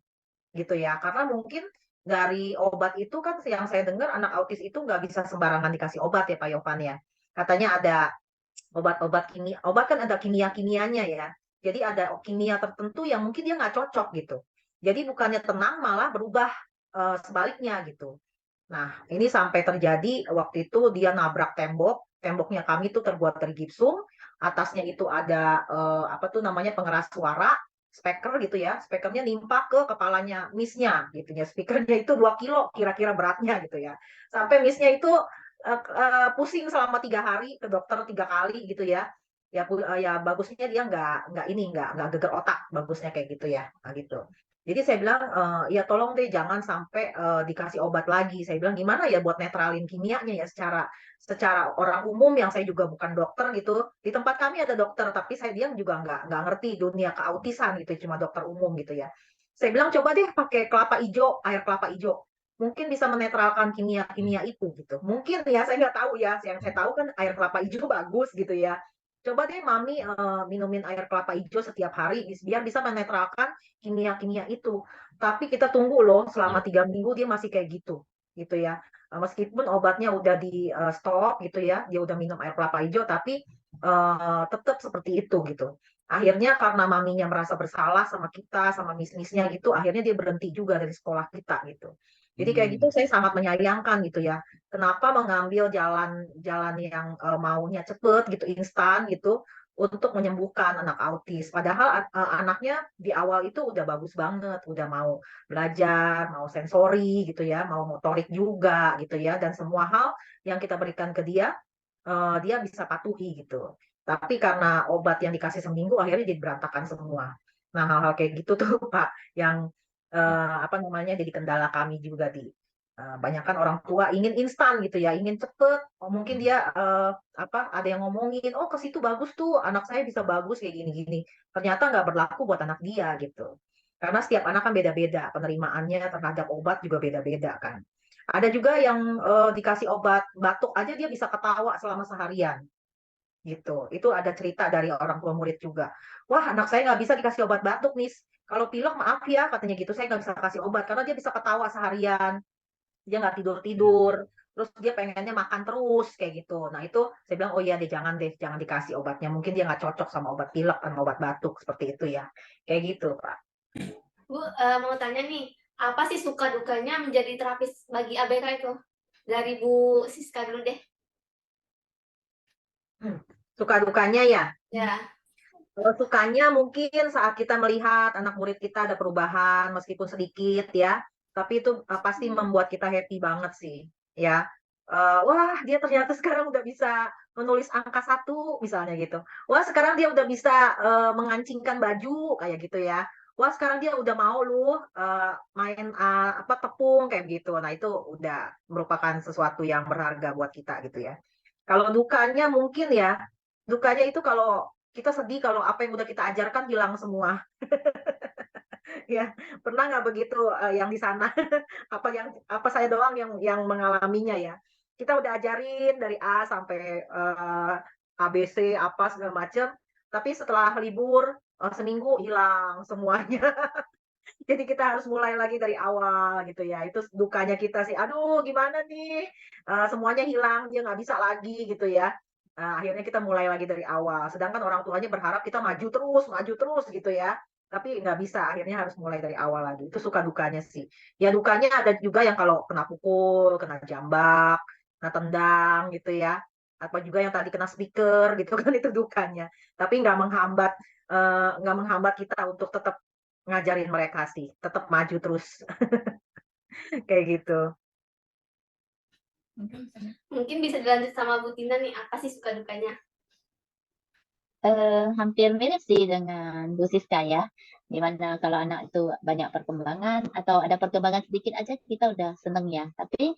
gitu ya. Karena mungkin dari obat itu kan yang saya dengar anak autis itu nggak bisa sembarangan dikasih obat ya Pak Yovan ya. Katanya ada obat-obat kimia, obat kan ada kimia-kimianya ya. Jadi ada kimia tertentu yang mungkin dia nggak cocok gitu. Jadi bukannya tenang malah berubah sebaliknya gitu. Nah, ini sampai terjadi waktu itu dia nabrak tembok. Temboknya kami itu terbuat dari gipsum. Atasnya itu ada apa tuh namanya pengeras suara, speaker gitu ya. Speakernya nimpa ke kepalanya Miss-nya gitu ya. Speakernya itu 2 kilo kira-kira beratnya gitu ya. Sampai Miss-nya itu pusing selama 3 hari, ke dokter 3 kali gitu ya. Ya bagusnya dia nggak geger otak, bagusnya kayak gitu ya, nah, gitu. Jadi saya bilang, ya tolong deh jangan sampai dikasih obat lagi. Saya bilang gimana ya buat netralin kimianya ya secara secara orang umum yang saya juga bukan dokter gitu. Di tempat kami ada dokter, tapi dia juga nggak ngerti dunia keautisan gitu, cuma dokter umum gitu ya. Saya bilang coba deh pakai kelapa hijau, air kelapa hijau. Mungkin bisa menetralkan kimia-kimia itu gitu. Mungkin ya, saya nggak tahu ya. Yang saya tahu kan air kelapa hijau bagus gitu ya. Coba deh mami minumin air kelapa hijau setiap hari biar bisa menetralkan kimia-kimia itu. Tapi kita tunggu loh selama 3 minggu dia masih kayak gitu ya. Meskipun obatnya udah di stop gitu ya, dia udah minum air kelapa hijau, tapi tetap seperti itu gitu. Akhirnya karena maminya merasa bersalah sama kita, sama miss-missnya gitu, akhirnya dia berhenti juga dari sekolah kita gitu. Jadi kayak gitu saya sangat menyayangkan gitu ya. Kenapa mengambil jalan yang maunya cepet gitu, instan gitu, untuk menyembuhkan anak autis. Padahal anaknya di awal itu udah bagus banget, udah mau belajar, mau sensori gitu ya, mau motorik juga gitu ya, dan semua hal yang kita berikan ke dia, dia bisa patuhi gitu. Tapi karena obat yang dikasih seminggu akhirnya jadi berantakan semua. Nah, hal-hal kayak gitu tuh Pak yang apa namanya jadi kendala kami juga di banyakkan orang tua ingin instan gitu ya, ingin cepet. Oh, mungkin dia apa ada yang ngomongin, oh ke situ bagus tuh, anak saya bisa bagus kayak gini-gini. Ternyata nggak berlaku buat anak dia gitu. Karena setiap anak kan beda-beda, penerimaannya terhadap obat juga beda-beda kan. Ada juga yang dikasih obat batuk aja dia bisa ketawa selama seharian gitu. Itu ada cerita dari orang tua murid juga. Wah, anak saya nggak bisa dikasih obat batuk, Miss. Kalau pilek maaf ya, katanya gitu. Saya nggak bisa kasih obat karena dia bisa ketawa seharian. Dia nggak tidur-tidur. Terus dia pengennya makan terus kayak gitu. Nah itu saya bilang, oh iya deh, jangan dikasih obatnya. Mungkin dia nggak cocok sama obat pilek sama obat batuk seperti itu ya. Kayak gitu, Pak. Bu, mau tanya nih, apa sih suka dukanya menjadi terapis bagi ABK itu? Dari Bu Siska dulu deh. Suka dukanya ya. Ya. Kalau sukanya mungkin saat kita melihat anak murid kita ada perubahan meskipun sedikit ya, tapi itu pasti membuat kita happy banget sih, ya. Wah, dia ternyata sekarang udah bisa menulis angka 1 misalnya gitu. Wah, sekarang dia udah bisa mengancingkan baju kayak gitu ya. Wah, sekarang dia udah mau lu main apa tepung kayak gitu. Nah, itu udah merupakan sesuatu yang berharga buat kita gitu ya. Kalau dukanya mungkin ya, dukanya itu kalau kita sedih kalau apa yang udah kita ajarkan hilang semua. Ya, pernah nggak begitu yang di sana? Apa saya doang yang mengalaminya ya? Kita udah ajarin dari A sampai ABC apa segala macam, tapi setelah libur seminggu hilang semuanya. Jadi kita harus mulai lagi dari awal gitu ya. Itu dukanya kita sih. Aduh, gimana nih? Semuanya hilang, dia nggak bisa lagi gitu ya. Akhirnya kita mulai lagi dari awal. Sedangkan orang tuanya berharap kita maju terus gitu ya. Tapi nggak bisa, akhirnya harus mulai dari awal lagi. Itu suka dukanya sih. Ya dukanya ada juga yang kalau kena pukul, kena jambak, kena tendang gitu ya. Apa juga yang tadi kena speaker gitu kan itu dukanya. Tapi nggak menghambat kita untuk tetap ngajarin mereka sih, tetap maju terus. Kayak gitu. Mungkin bisa dilanjut sama Bu Tina nih, apa sih suka dukanya? Hampir mirip sih dengan Bu Siska ya, dimana kalau anak itu banyak perkembangan atau ada perkembangan sedikit aja kita udah seneng ya. Tapi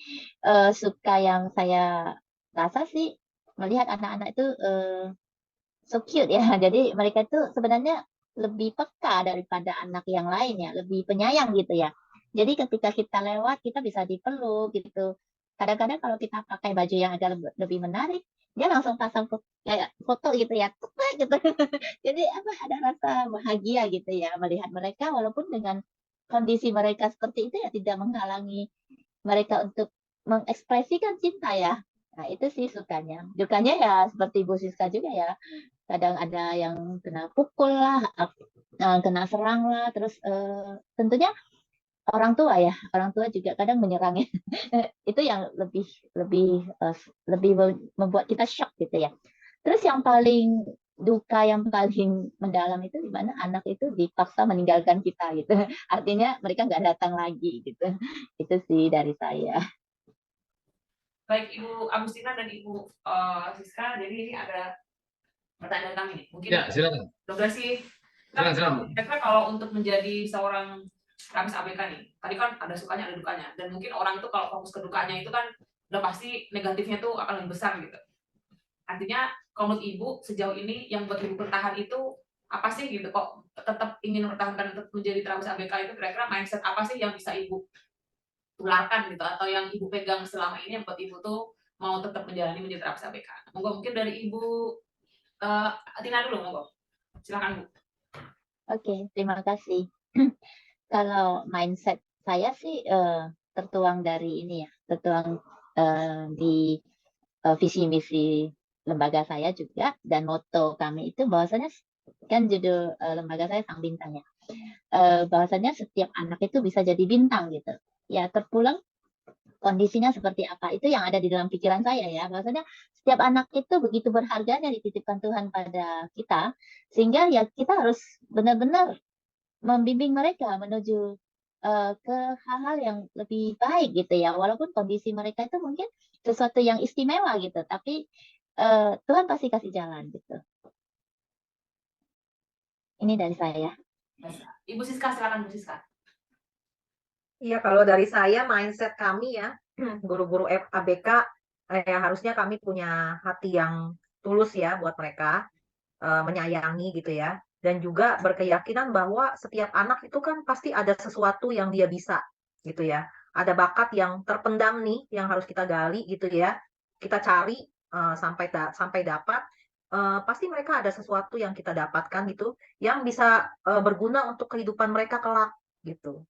suka yang saya rasa sih melihat anak-anak itu so cute ya. Jadi mereka itu sebenarnya lebih peka daripada anak yang lain ya, lebih penyayang gitu ya. Jadi ketika kita lewat kita bisa dipeluk gitu. Kadang-kadang kalau kita pakai baju yang agak lebih menarik, dia langsung pasang kayak foto gitu ya, gitu. Jadi apa ada rasa bahagia gitu ya melihat mereka walaupun dengan kondisi mereka seperti itu ya tidak menghalangi mereka untuk mengekspresikan cinta ya. Nah, itu sih sukanya. Dukanya ya seperti Bu Siska juga ya. Kadang ada yang kena pukul lah, kena serang lah, terus tentunya orang tua ya, orang tua juga kadang menyerang ya. Itu yang lebih lebih lebih membuat kita shock gitu ya. Terus yang paling duka yang paling mendalam itu di mana anak itu dipaksa meninggalkan kita gitu. Artinya mereka nggak datang lagi gitu. Itu sih dari saya. baik Ibu Agustina dan Ibu Siska, jadi ini ada pertanyaan kami nih. Mungkin Ya, silakan. Durasi Silakan. kira-kira kalau untuk menjadi seorang terapis ABK nih, tadi kan ada sukanya ada dukanya, dan mungkin orang itu kalau fokus ke dukanya itu kan udah pasti negatifnya tuh akan lebih besar gitu. Artinya kalau menurut Ibu sejauh ini yang buat Ibu bertahan itu apa sih gitu, kok tetap ingin mempertahankan untuk menjadi terapis ABK itu, kira-kira mindset apa sih yang bisa Ibu tularkan gitu, atau yang Ibu pegang selama ini yang buat Ibu tuh mau tetap menjalani menjadi terapis ABK. Mungkin dari Ibu Tina dulu, monggo. Silakan Bu. Oke, terima kasih. Kalau mindset saya sih tertuang dari ini ya, tertuang di visi misi lembaga saya juga, dan moto kami itu bahwasanya kan judul lembaga saya Sang Bintang ya. Bahwasanya setiap anak itu bisa jadi bintang gitu. Ya, terpulang kondisinya seperti apa itu yang ada di dalam pikiran saya ya, bahwasanya setiap anak itu begitu berharganya dititipkan Tuhan pada kita, sehingga ya kita harus benar-benar membimbing mereka menuju ke hal-hal yang lebih baik gitu ya, walaupun kondisi mereka itu mungkin sesuatu yang istimewa gitu, tapi Tuhan pasti kasih jalan gitu. Ini dari saya. Ibu Siska, silakan Bu Siska. Iya, kalau dari saya mindset kami ya, guru-guru ABK harusnya kami punya hati yang tulus ya buat mereka, menyayangi gitu ya, dan juga berkeyakinan bahwa setiap anak itu kan pasti ada sesuatu yang dia bisa gitu ya, ada bakat yang terpendam nih yang harus kita gali gitu ya, kita cari sampai dapat. Pasti mereka ada sesuatu yang kita dapatkan gitu, yang bisa berguna untuk kehidupan mereka kelak gitu.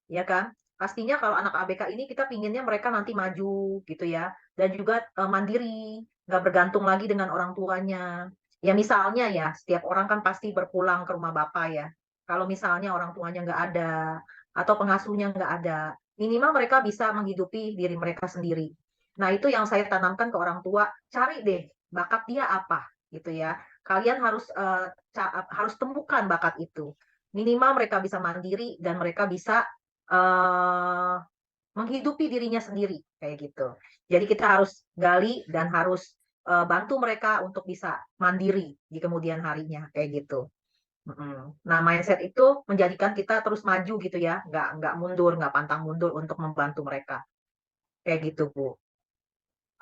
Ya kan? Pastinya kalau anak ABK ini kita pinginnya mereka nanti maju gitu ya, dan juga mandiri, nggak bergantung lagi dengan orang tuanya. Ya misalnya ya, setiap orang kan pasti berpulang ke rumah bapak ya. Kalau misalnya orang tuanya nggak ada, atau pengasuhnya nggak ada, minimal mereka bisa menghidupi diri mereka sendiri. Nah itu yang saya tanamkan ke orang tua, cari deh bakat dia apa gitu ya. Kalian harus temukan bakat itu. Minimal mereka bisa mandiri dan mereka bisa menghidupi dirinya sendiri kayak gitu. Jadi kita harus gali dan harus bantu mereka untuk bisa mandiri di kemudian harinya kayak gitu. Nah, mindset itu menjadikan kita terus maju gitu ya, nggak mundur, nggak pantang mundur untuk membantu mereka. Kayak gitu, Bu.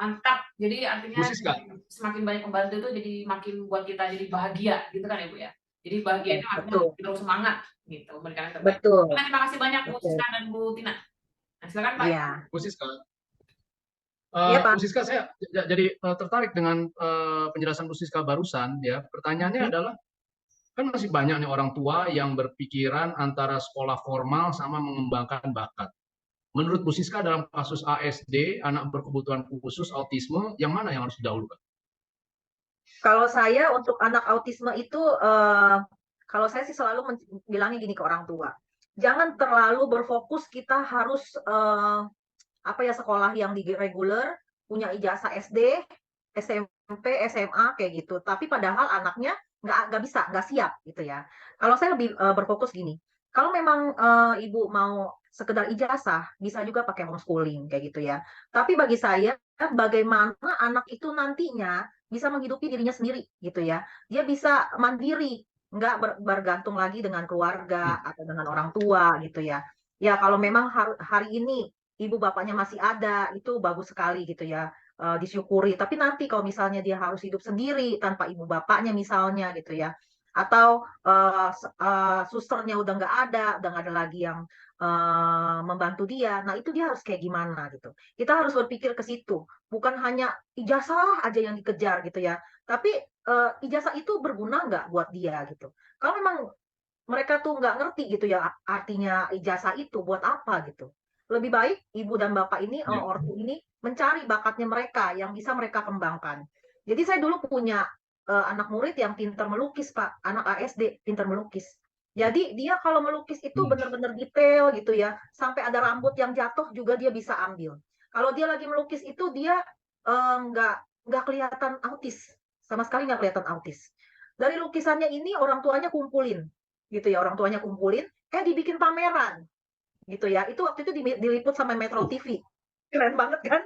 Mantap. Jadi artinya Bu Siska. semakin banyak membantu itu jadi makin buat kita jadi bahagia gitu kan ya Bu ya. Jadi bahagia itu artinya Betul. terus semangat gitu memberikan yang terbaik. Betul. Terima kasih banyak Bu Betul. Siska dan Bu Tina. Nah, silakan Pak. Iya. Bu Siska. Iya, Pak. Bu Siska, saya jadi tertarik dengan penjelasan Bu Siska barusan ya. Pertanyaannya adalah, kan masih banyak nih orang tua yang berpikiran antara sekolah formal sama mengembangkan bakat. Menurut Bu Siska dalam kasus ASD, anak berkebutuhan khusus autisme, yang mana yang harus didahulukan? Kalau saya untuk anak autisme itu, kalau saya sih selalu bilangnya gini ke orang tua, jangan terlalu berfokus kita harus sekolah yang reguler, punya ijazah SD, SMP, SMA kayak gitu. Tapi padahal anaknya nggak bisa, nggak siap gitu ya. Kalau saya lebih berfokus gini, kalau memang ibu mau sekedar ijazah, bisa juga pakai homeschooling kayak gitu ya. Tapi bagi saya, bagaimana anak itu nantinya bisa menghidupi dirinya sendiri gitu ya. Dia bisa mandiri, nggak bergantung lagi dengan keluarga atau dengan orang tua gitu ya. Ya kalau memang hari ini ibu bapaknya masih ada, itu bagus sekali gitu ya, disyukuri. Tapi nanti kalau misalnya dia harus hidup sendiri tanpa ibu bapaknya misalnya gitu ya, atau susternya udah nggak ada lagi yang membantu dia. Nah itu dia harus kayak gimana gitu. Kita harus berpikir ke situ, bukan hanya ijazah aja yang dikejar gitu ya. Tapi ijazah itu berguna nggak buat dia gitu. Kalau memang mereka tuh nggak ngerti gitu ya artinya ijazah itu buat apa gitu. Lebih baik ibu dan bapak ini, ortu ini mencari bakatnya mereka yang bisa mereka kembangkan. Jadi saya dulu punya anak murid yang pintar melukis, Pak. Anak ASD pintar melukis. Jadi dia kalau melukis itu benar-benar detail gitu ya. Sampai ada rambut yang jatuh juga dia bisa ambil. Kalau dia lagi melukis itu dia nggak kelihatan autis. Sama sekali nggak kelihatan autis. Dari lukisannya ini orang tuanya kumpulin. Gitu ya, orang tuanya kumpulin, dibikin pameran gitu ya. Itu waktu itu diliput sama Metro TV. Keren banget kan?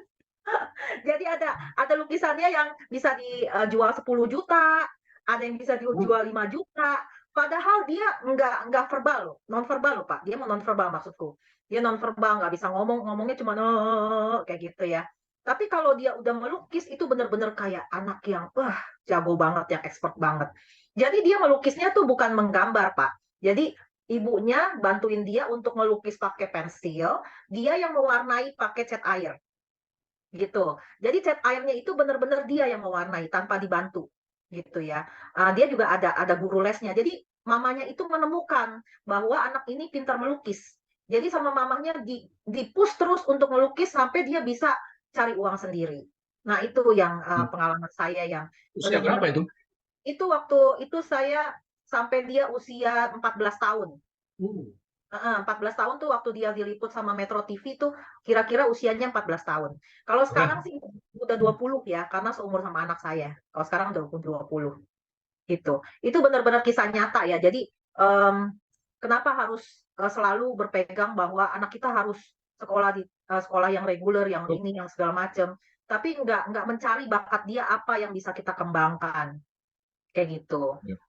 Jadi ada lukisannya yang bisa dijual 10 juta, ada yang bisa dijual 5 juta. Padahal dia nggak verbal loh, non verbal loh Pak. Dia non verbal maksudku. Dia non verbal, nggak bisa ngomong, ngomongnya cuma kayak gitu ya. Tapi kalau dia udah melukis itu benar-benar kayak anak yang wah jago banget, yang expert banget. Jadi dia melukisnya tuh bukan menggambar Pak. Jadi ibunya bantuin dia untuk melukis pakai pensil, dia yang mewarnai pakai cat air gitu. Jadi cat airnya itu benar-benar dia yang mewarnai tanpa dibantu gitu ya. Dia juga ada guru lesnya. Jadi mamanya itu menemukan bahwa anak ini pintar melukis. Jadi sama mamanya di-push terus untuk melukis sampai dia bisa cari uang sendiri. Nah, itu yang pengalaman saya yang Usia berapa benar-benar itu? itu waktu itu saya sampai dia usia 14 tahun. 14 tahun tuh waktu dia diliput sama Metro TV tuh kira-kira usianya 14 tahun. Kalau sekarang sih udah 20 ya, karena seumur sama anak saya. Kalau sekarang udah 20 gitu. Itu benar-benar kisah nyata ya. Jadi kenapa harus selalu berpegang bahwa anak kita harus sekolah di sekolah yang reguler, yang ini, yang segala macam. Tapi nggak mencari bakat dia apa yang bisa kita kembangkan. Kayak gitu. Ya.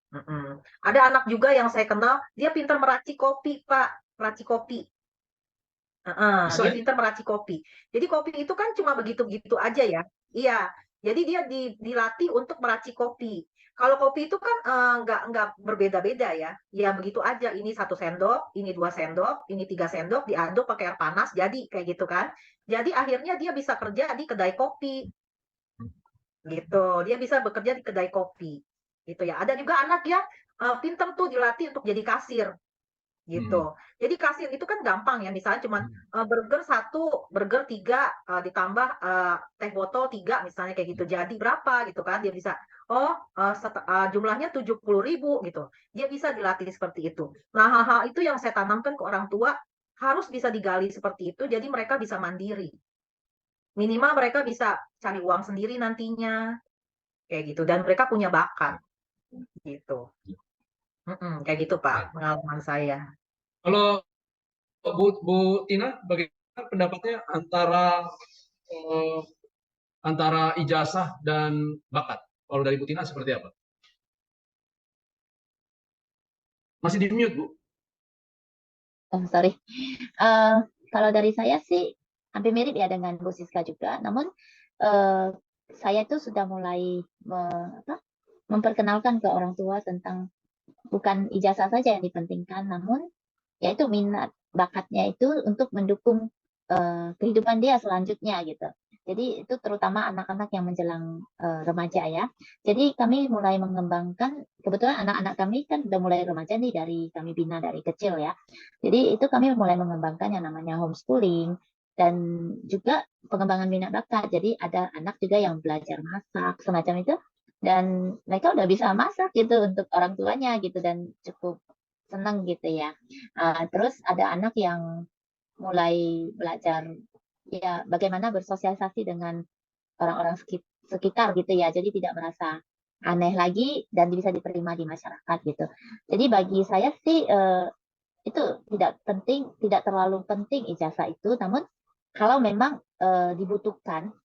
Ada anak juga yang saya kenal, dia pintar meracik kopi, Pak. Meracik kopi. Bisa Dia ya? pintar meracik kopi. Jadi kopi itu kan cuma begitu-begitu aja ya. Iya. Jadi dia dilatih untuk meracik kopi. Kalau kopi itu kan nggak berbeda-beda ya. Ya begitu aja. Ini 1 sendok, ini 2 sendok, ini 3 sendok, diaduk pakai air panas, jadi kayak gitu kan. Jadi akhirnya dia bisa kerja di kedai kopi. Gitu. Dia bisa bekerja di kedai kopi. Gitu ya. Ada juga anak yang pintar tuh dilatih untuk jadi kasir gitu. Jadi kasir itu kan gampang ya, misalnya cuma burger 1, burger 3, ditambah teh botol 3 misalnya kayak gitu. Jadi berapa gitu kan? Dia bisa jumlahnya 70.000 gitu. Dia bisa dilatih seperti itu. Nah, hal-hal itu yang saya tanamkan ke orang tua harus bisa digali seperti itu jadi mereka bisa mandiri. Minimal mereka bisa cari uang sendiri nantinya kayak gitu dan mereka punya bakat gitu. Kayak gitu Pak, pengalaman saya. Kalau Bu Tina, bagaimana pendapatnya antara ijazah dan bakat? Kalau dari Bu Tina seperti apa? Masih di mute, Bu? Oh, sorry. Kalau dari saya sih hampir mirip ya dengan Bu Siska juga. Namun saya itu sudah mulai memperkenalkan ke orang tua tentang bukan ijazah saja yang dipentingkan, namun yaitu minat bakatnya itu untuk mendukung kehidupan dia selanjutnya gitu. Jadi itu terutama anak-anak yang menjelang remaja ya. Jadi kami mulai mengembangkan, kebetulan anak-anak kami kan udah mulai remaja nih dari kami bina dari kecil ya. Jadi itu kami mulai mengembangkan yang namanya homeschooling dan juga pengembangan minat bakat. Jadi ada anak juga yang belajar masak semacam itu dan mereka udah bisa masak gitu untuk orang tuanya gitu dan cukup senang gitu ya. Terus ada anak yang mulai belajar ya bagaimana bersosialisasi dengan orang-orang sekitar gitu ya. Jadi tidak merasa aneh lagi dan bisa diterima di masyarakat gitu. Jadi bagi saya sih itu tidak terlalu penting ijazah itu. Namun kalau memang dibutuhkan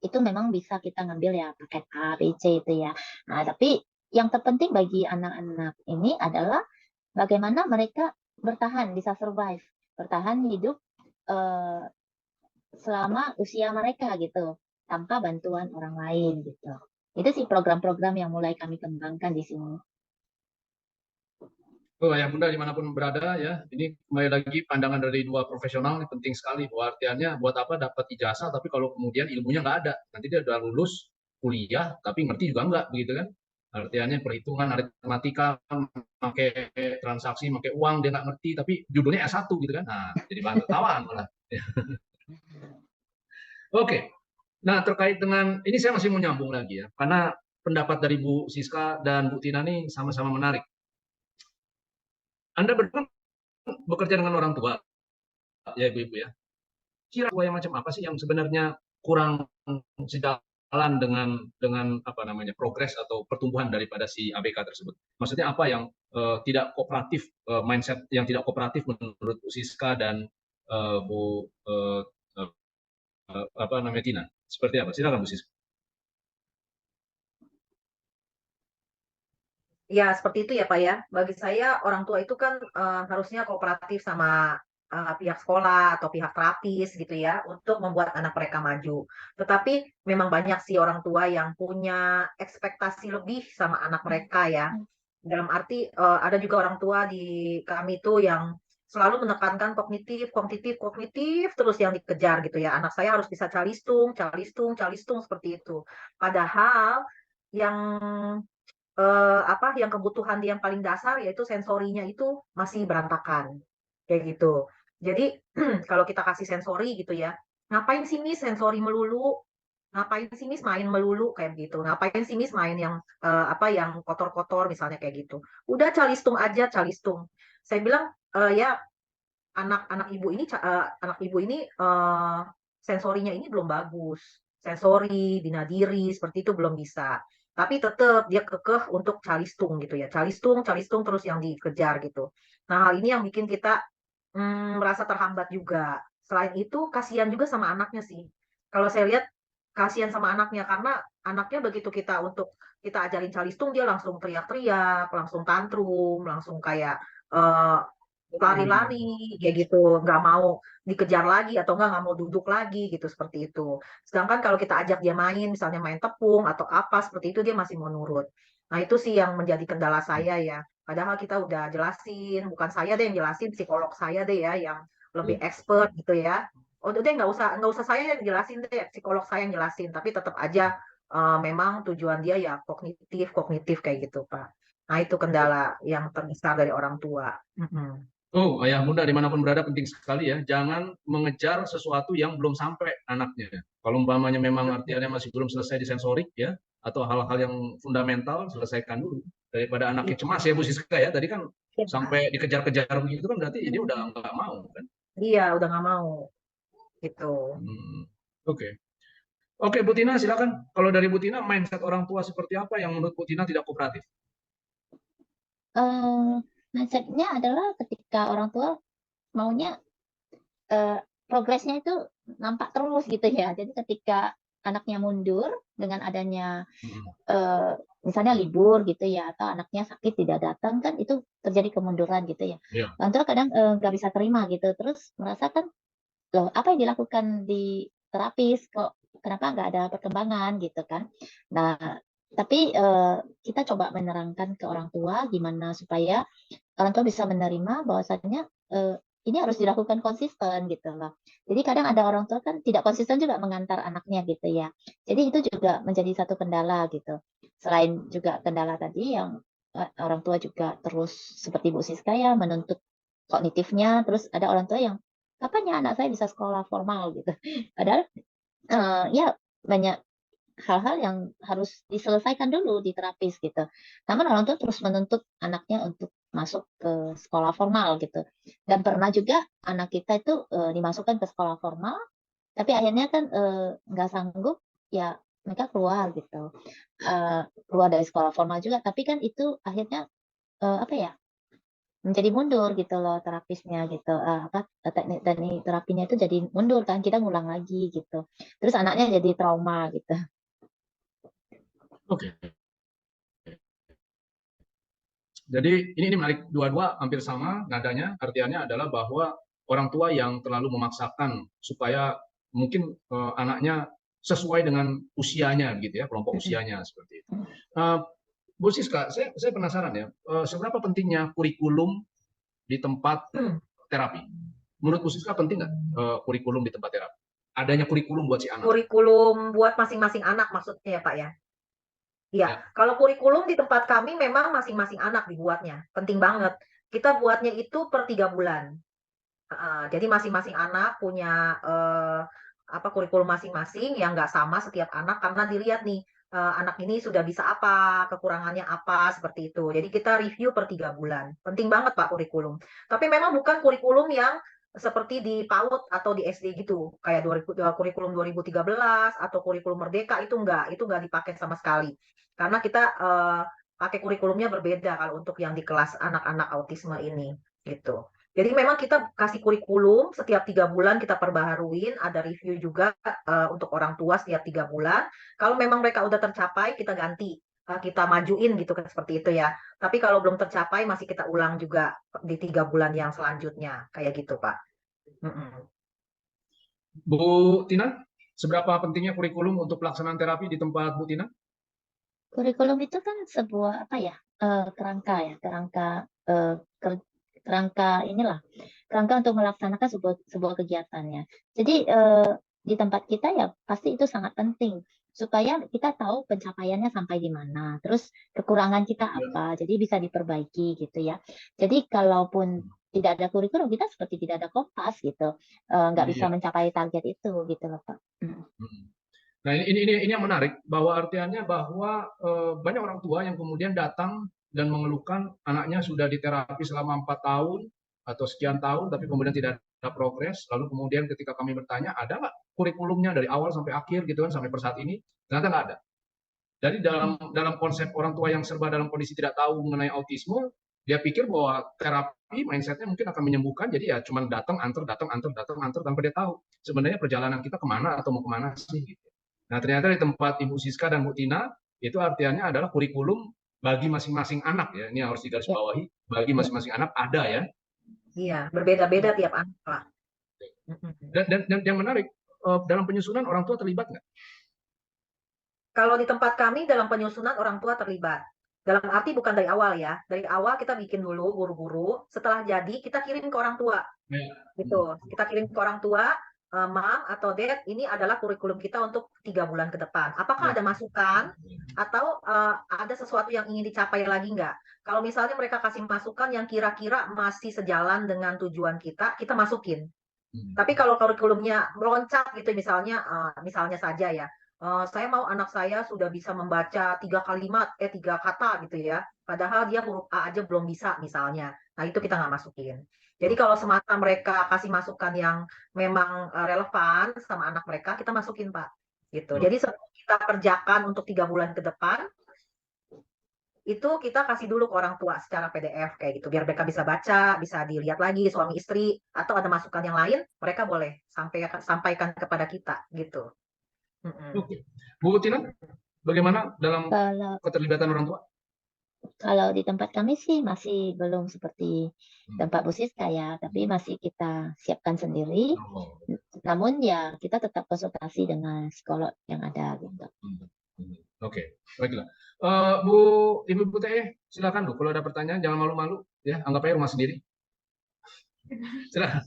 itu memang bisa kita ngambil ya paket A, B, C itu ya. Nah, tapi yang terpenting bagi anak-anak ini adalah bagaimana mereka bertahan, bisa survive, bertahan hidup selama usia mereka gitu, tanpa bantuan orang lain gitu. Itu sih program-program yang mulai kami kembangkan di sini. Ayah bunda dimanapun berada ya, ini kembali lagi pandangan dari dua profesional ini penting sekali. Bahwa artiannya buat apa dapat ijazah tapi kalau kemudian ilmunya nggak ada, nanti dia udah lulus kuliah tapi ngerti juga nggak begitu kan? Artiannya perhitungan, aritmatika, pakai transaksi, pakai uang dia nggak ngerti tapi judulnya S1 gitu kan? Nah jadi bahan tertawaan malah. Oke, nah terkait dengan ini saya masih mau nyambung lagi ya, karena pendapat dari Bu Siska dan Bu Tina ini sama-sama menarik. Anda berdua bekerja dengan orang tua, ya ibu-ibu ya. Kira-kira yang macam apa sih yang sebenarnya kurang sejalan dengan apa namanya progres atau pertumbuhan daripada si ABK tersebut? Maksudnya apa yang tidak kooperatif, mindset yang tidak kooperatif menurut Bu Siska dan Bu Tina? Seperti apa? Silakan Bu Siska. Ya, seperti itu ya Pak ya. Bagi saya orang tua itu kan harusnya kooperatif sama pihak sekolah atau pihak terapis gitu ya untuk membuat anak mereka maju. Tetapi memang banyak sih orang tua yang punya ekspektasi lebih sama anak mereka ya. Dalam arti ada juga orang tua di kami itu yang selalu menekankan kognitif, kognitif, kognitif terus yang dikejar gitu ya. Anak saya harus bisa calistung, calistung, calistung seperti itu. Padahal yang yang kebutuhan dia yang paling dasar yaitu sensorinya itu masih berantakan kayak gitu. Jadi kalau kita kasih sensori gitu ya, ngapain sih Miss sensori melulu? Ngapain sih Miss main melulu kayak gitu? Ngapain sih Miss main yang yang kotor-kotor misalnya kayak gitu? Udah calistung aja calistung. Saya bilang ya anak-anak ibu ini sensorinya ini belum bagus. Sensori, bina diri seperti itu belum bisa. Tapi tetap dia kekeh untuk calistung gitu ya. Calistung, calistung terus yang dikejar gitu. Nah, hal ini yang bikin kita merasa terhambat juga. Selain itu, kasihan juga sama anaknya sih. Kalau saya lihat kasihan sama anaknya karena anaknya begitu kita ajarin calistung dia langsung teriak-teriak, langsung tantrum, langsung kayak eh, lari-lari kayak gitu, nggak mau dikejar lagi atau nggak mau duduk lagi gitu seperti itu. Sedangkan kalau kita ajak dia main, misalnya main tepung atau apa seperti itu dia masih mau nurut. Nah itu sih yang menjadi kendala saya ya. Padahal kita udah jelasin, bukan saya deh yang jelasin, psikolog saya deh ya yang lebih expert gitu ya. Oh deh nggak usah saya yang jelasin deh, psikolog saya yang jelasin. Tapi tetap aja memang tujuan dia ya kognitif kognitif kayak gitu Pak. Nah itu kendala yang terbesar dari orang tua. Mm-mm. Oh, ayah bunda dimanapun berada penting sekali ya. Jangan mengejar sesuatu yang belum sampai anaknya. Kalau umpamanya memang artinya masih belum selesai di sensorik ya, atau hal-hal yang fundamental selesaikan dulu. Daripada anaknya cemas ya Bu Siska ya. Tadi kan sampai dikejar-kejar begitu kan berarti dia udah nggak mau kan. Iya udah nggak mau gitu. Oke. Oke Bu Tina silakan. Kalau dari Bu Tina mindset orang tua seperti apa yang menurut Bu Tina tidak kooperatif? Mindsetnya adalah ketika orang tua maunya progresnya itu nampak terus gitu ya. Jadi ketika anaknya mundur dengan adanya misalnya libur gitu ya, atau anaknya sakit tidak datang kan itu terjadi kemunduran gitu ya. Orang tua kadang nggak bisa terima gitu, terus merasakan loh apa yang dilakukan di terapis kok kenapa nggak ada perkembangan gitu kan. Nah tapi kita coba menerangkan ke orang tua gimana supaya orang tua bisa menerima bahwasannya ini harus dilakukan konsisten gitu loh. Jadi kadang ada orang tua kan tidak konsisten juga mengantar anaknya gitu ya. Jadi itu juga menjadi satu kendala gitu. Selain juga kendala tadi yang orang tua juga terus seperti Bu Siska ya menuntut kognitifnya, terus ada orang tua yang kapan ya anak saya bisa sekolah formal gitu. Padahal ya banyak hal-hal yang harus diselesaikan dulu di terapis gitu. Namun orang tua terus menuntut anaknya untuk masuk ke sekolah formal gitu. Dan pernah juga anak kita itu dimasukkan ke sekolah formal, tapi akhirnya kan nggak sanggup, ya mereka keluar gitu. Keluar dari sekolah formal juga, tapi kan itu akhirnya menjadi mundur gitu loh terapisnya gitu. Teknik terapinya itu jadi mundur kan, kita ngulang lagi gitu. Terus anaknya jadi trauma gitu. Oke. Jadi ini menarik, dua-dua hampir sama nadanya, artinya adalah bahwa orang tua yang terlalu memaksakan supaya mungkin anaknya sesuai dengan usianya gitu ya, kelompok usianya seperti itu. Bu Siska, saya penasaran ya, seberapa pentingnya kurikulum di tempat terapi? Menurut Bu Siska penting nggak kurikulum di tempat terapi? Adanya kurikulum buat si anak? Kurikulum buat masing-masing anak maksudnya ya Pak ya? Iya, kalau kurikulum di tempat kami memang masing-masing anak dibuatnya, penting banget. Kita buatnya itu per 3 bulan. Jadi masing-masing anak punya kurikulum masing-masing yang nggak sama setiap anak karena dilihat nih anak ini sudah bisa apa, kekurangannya apa seperti itu. Jadi kita review per 3 bulan. Penting banget Pak kurikulum. Tapi memang bukan kurikulum yang seperti di PAUD atau di SD gitu, kayak kurikulum 2013 atau kurikulum Merdeka itu nggak dipakai sama sekali. Karena kita pakai kurikulumnya berbeda kalau untuk yang di kelas anak-anak autisme ini gitu. Jadi memang kita kasih kurikulum setiap 3 bulan kita perbaharuin, ada review juga untuk orang tua setiap 3 bulan. Kalau memang mereka udah tercapai, kita ganti, kita majuin gitu kan seperti itu ya. Tapi kalau belum tercapai, masih kita ulang juga di 3 bulan yang selanjutnya, kayak gitu Pak. Mm-mm. Bu Tina, seberapa pentingnya kurikulum untuk pelaksanaan terapi di tempat Bu Tina? Kurikulum itu kan sebuah apa ya, kerangka ya, kerangka inilah, kerangka untuk melaksanakan sebuah kegiatannya. Jadi di tempat kita ya pasti itu sangat penting supaya kita tahu pencapaiannya sampai di mana, terus kekurangan kita apa, jadi bisa diperbaiki gitu ya. Jadi kalaupun tidak ada kurikulum, kita seperti tidak ada kompas gitu, nggak bisa Iya. mencapai target itu gitu loh Pak. Hmm. Nah, ini yang menarik, bahwa artiannya bahwa banyak orang tua yang kemudian datang dan mengeluhkan anaknya sudah diterapi selama 4 tahun atau sekian tahun, tapi kemudian tidak ada progres. Lalu kemudian ketika kami bertanya, ada nggak kurikulumnya dari awal sampai akhir gitu kan, sampai per saat ini? Ternyata nggak ada. Jadi dalam konsep orang tua yang serba dalam kondisi tidak tahu mengenai autisme, dia pikir bahwa terapi mindsetnya mungkin akan menyembuhkan, jadi ya cuma datang, antar, tanpa dia tahu sebenarnya perjalanan kita kemana atau mau kemana sih. Gitu. Nah, ternyata di tempat Ibu Siska dan Bu Tina, itu artinya adalah kurikulum bagi masing-masing anak ya. Ini harus digarisbawahi, bagi masing-masing anak ada ya. Iya, berbeda-beda tiap anak Pak. Dan yang menarik, dalam penyusunan orang tua terlibat nggak? Kalau di tempat kami dalam penyusunan orang tua terlibat. Dalam arti bukan dari awal ya. Dari awal kita bikin dulu guru-guru, setelah jadi kita kirim ke orang tua. Gitu. Kita kirim ke orang tua, Mam atau Dad, ini adalah kurikulum kita untuk 3 bulan ke depan. Apakah ada masukan atau ada sesuatu yang ingin dicapai lagi nggak? Kalau misalnya mereka kasih masukan yang kira-kira masih sejalan dengan tujuan kita masukin. Tapi kalau kurikulumnya meloncat gitu, misalnya saja ya, saya mau anak saya sudah bisa membaca 3 kata gitu ya, padahal dia huruf A aja belum bisa misalnya. Nah itu kita nggak masukin. Jadi kalau semata mereka kasih masukan yang memang relevan sama anak mereka, kita masukin Pak. Gitu. Jadi sebelum kita kerjakan untuk 3 bulan ke depan, itu kita kasih dulu ke orang tua secara PDF kayak gitu, biar mereka bisa baca, bisa dilihat lagi suami istri, atau ada masukan yang lain, mereka boleh sampaikan kepada kita gitu. Oke. Bu Tina, bagaimana dalam Kalau keterlibatan orang tua? Kalau di tempat kami sih masih belum seperti tempat Bu Siska ya, tapi masih kita siapkan sendiri. Namun ya kita tetap konsultasi dengan psikolog yang ada gitu. Oke, baiklah. Ibu Teh, silakan Bu. Kalau ada pertanyaan jangan malu-malu, ya. Anggap aja rumah sendiri. Silakan.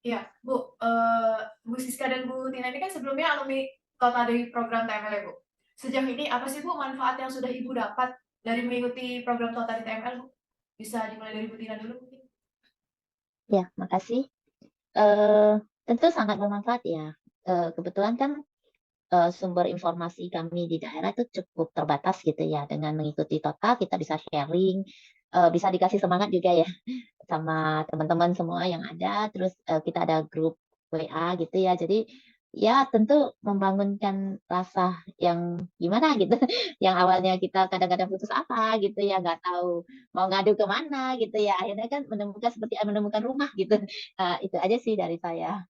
Iya, Bu Siska dan Bu Tina ini kan sebelumnya alumni Tota dari program TML ya Bu. Sejauh ini apa sih Bu manfaat yang sudah Ibu dapat dari mengikuti program Tota di TML Bu? Bisa dimulai dari Bu Tina dulu mungkin. Ya, makasih. Tentu sangat bermanfaat ya. Kebetulan kan sumber informasi kami di daerah itu cukup terbatas gitu ya. Dengan mengikuti Tota kita bisa sharing, bisa dikasih semangat juga ya sama teman-teman semua yang ada. Terus kita ada grup WA gitu ya. Jadi ya tentu membangunkan rasa yang gimana gitu. Yang awalnya kita kadang-kadang putus asa gitu ya, nggak tahu mau ngadu kemana gitu ya. Akhirnya kan menemukan rumah gitu. Itu aja sih dari saya.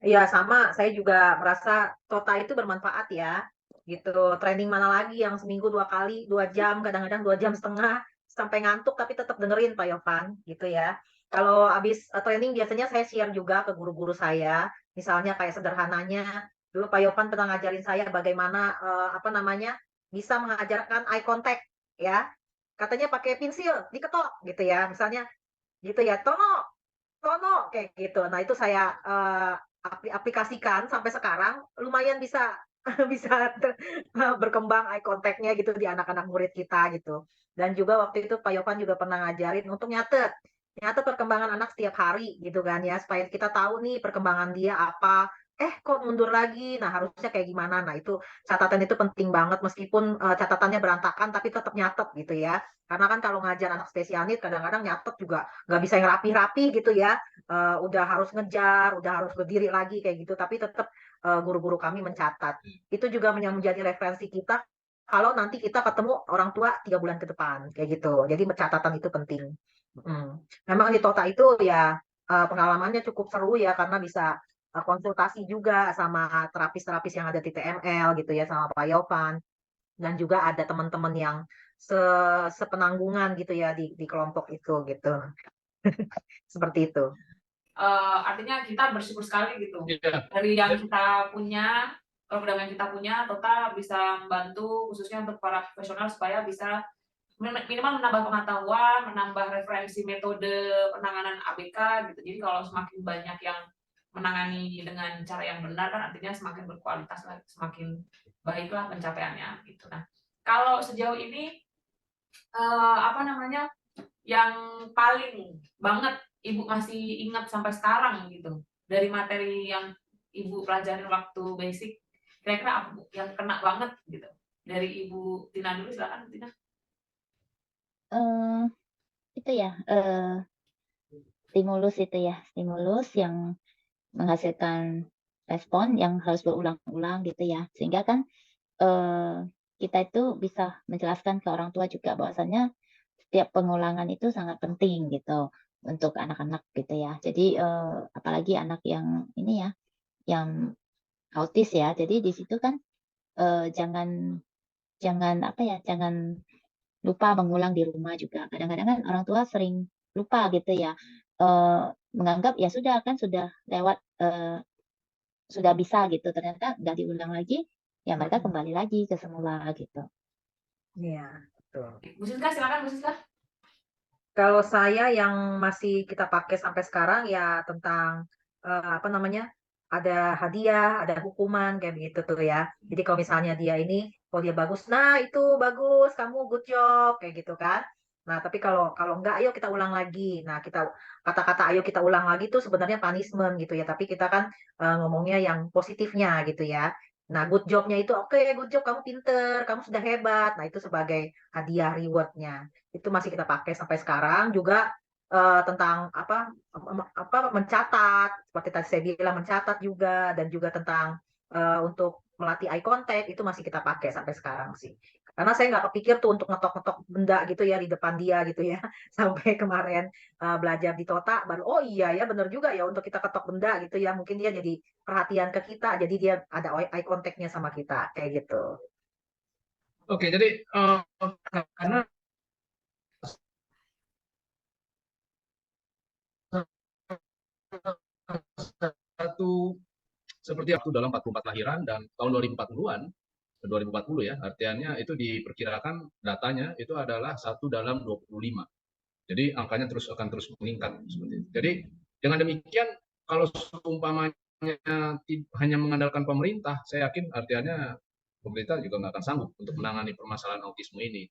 Iya sama, saya juga merasa Tota itu bermanfaat ya, gitu. Training mana lagi yang seminggu 2 kali, 2 jam, kadang-kadang 2 jam setengah, sampai ngantuk tapi tetap dengerin Pak Yovan, gitu ya. Kalau habis training biasanya saya share juga ke guru-guru saya, misalnya kayak sederhananya, dulu Pak Yovan pernah ngajarin saya bagaimana apa namanya bisa mengajarkan eye contact, ya. Katanya pakai pensil, diketok gitu ya, misalnya gitu ya, Tono, Tono kayak gitu. Nah itu saya aplikasikan sampai sekarang lumayan bisa bisa berkembang eye contact-nya gitu di anak-anak murid kita gitu. Dan juga waktu itu Pak Yovan juga pernah ngajarin untuk nyatet perkembangan anak setiap hari gitu kan ya, supaya kita tahu nih perkembangan dia apa. Kok mundur lagi? Nah, harusnya kayak gimana? Nah, itu catatan itu penting banget meskipun catatannya berantakan tapi tetap nyatet gitu ya. Karena kan kalau ngajar anak spesial need kadang-kadang nyatet juga nggak bisa yang rapi-rapi gitu ya. Udah harus ngejar, udah harus berdiri lagi kayak gitu, tapi tetap guru-guru kami mencatat. Itu juga yang menjadi referensi kita kalau nanti kita ketemu orang tua 3 bulan ke depan kayak gitu. Jadi catatan itu penting. Memang di Tota itu ya pengalamannya cukup seru ya karena bisa konsultasi juga sama terapis-terapis yang ada di TML gitu ya sama Pak Yovan dan juga ada teman-teman yang sepenanggungan gitu ya di kelompok itu gitu. Seperti itu. Artinya kita bersyukur sekali gitu Iya. dari yang kita punya, program yang kita punya, Tota bisa membantu khususnya untuk para profesional supaya bisa minimal menambah pengetahuan, menambah referensi metode penanganan ABK gitu. Jadi kalau semakin banyak yang menangani dengan cara yang benar kan artinya semakin berkualitas lah, semakin baiklah pencapaiannya gitu. Nah, kalau sejauh ini apa namanya yang paling banget Ibu masih ingat sampai sekarang gitu dari materi yang Ibu pelajarin waktu basic, kira-kira apa Bu yang kena banget gitu dari Ibu Tina dulu, silakan Tina. Itu ya stimulus itu ya, stimulus yang menghasilkan respon yang harus berulang-ulang gitu ya, sehingga kan kita itu bisa menjelaskan ke orang tua juga bahwasannya setiap pengulangan itu sangat penting gitu untuk anak-anak gitu ya. Jadi apalagi anak yang ini ya, yang autis ya. Jadi di situ kan jangan apa ya, jangan lupa mengulang di rumah juga. Kadang-kadang kan orang tua sering lupa gitu ya, menganggap ya sudah kan sudah lewat, sudah bisa gitu. Ternyata nggak diulang lagi, ya mereka kembali lagi ke semula gitu. Iya, betul. Bu Siska, silakan Bu Siska. Kalau saya yang masih kita pakai sampai sekarang ya tentang apa namanya, ada hadiah, ada hukuman kayak begitu tuh ya. Jadi kalau misalnya dia ini, kalau dia bagus, nah itu bagus, kamu good job kayak gitu kan. Nah tapi kalau kalau enggak, ayo kita ulang lagi. Nah kita kata-kata ayo kita ulang lagi itu sebenarnya punishment gitu ya. Tapi kita kan ngomongnya yang positifnya gitu ya. Nah good jobnya itu oke, good job, kamu pinter, kamu sudah hebat. Nah itu sebagai hadiah rewardnya itu masih kita pakai sampai sekarang juga tentang apa mencatat seperti tadi saya bilang mencatat juga dan juga tentang untuk melatih eye contact itu masih kita pakai sampai sekarang sih karena saya nggak kepikir tuh untuk ngetok-ngetok benda gitu ya di depan dia gitu ya sampai kemarin belajar di Tota baru oh iya ya benar juga ya untuk kita ketok benda gitu ya mungkin dia jadi perhatian ke kita jadi dia ada eye contact-nya sama kita kayak gitu. Oke, jadi karena satu seperti waktu dalam 44 lahiran dan tahun 2040-an, 2040 ya, artinya itu diperkirakan datanya itu adalah 1 dalam 25. Jadi angkanya akan terus meningkat seperti itu. Jadi dengan demikian kalau seumpamanya hanya mengandalkan pemerintah, saya yakin artinya pemerintah juga nggak akan sanggup untuk menangani permasalahan autisme ini.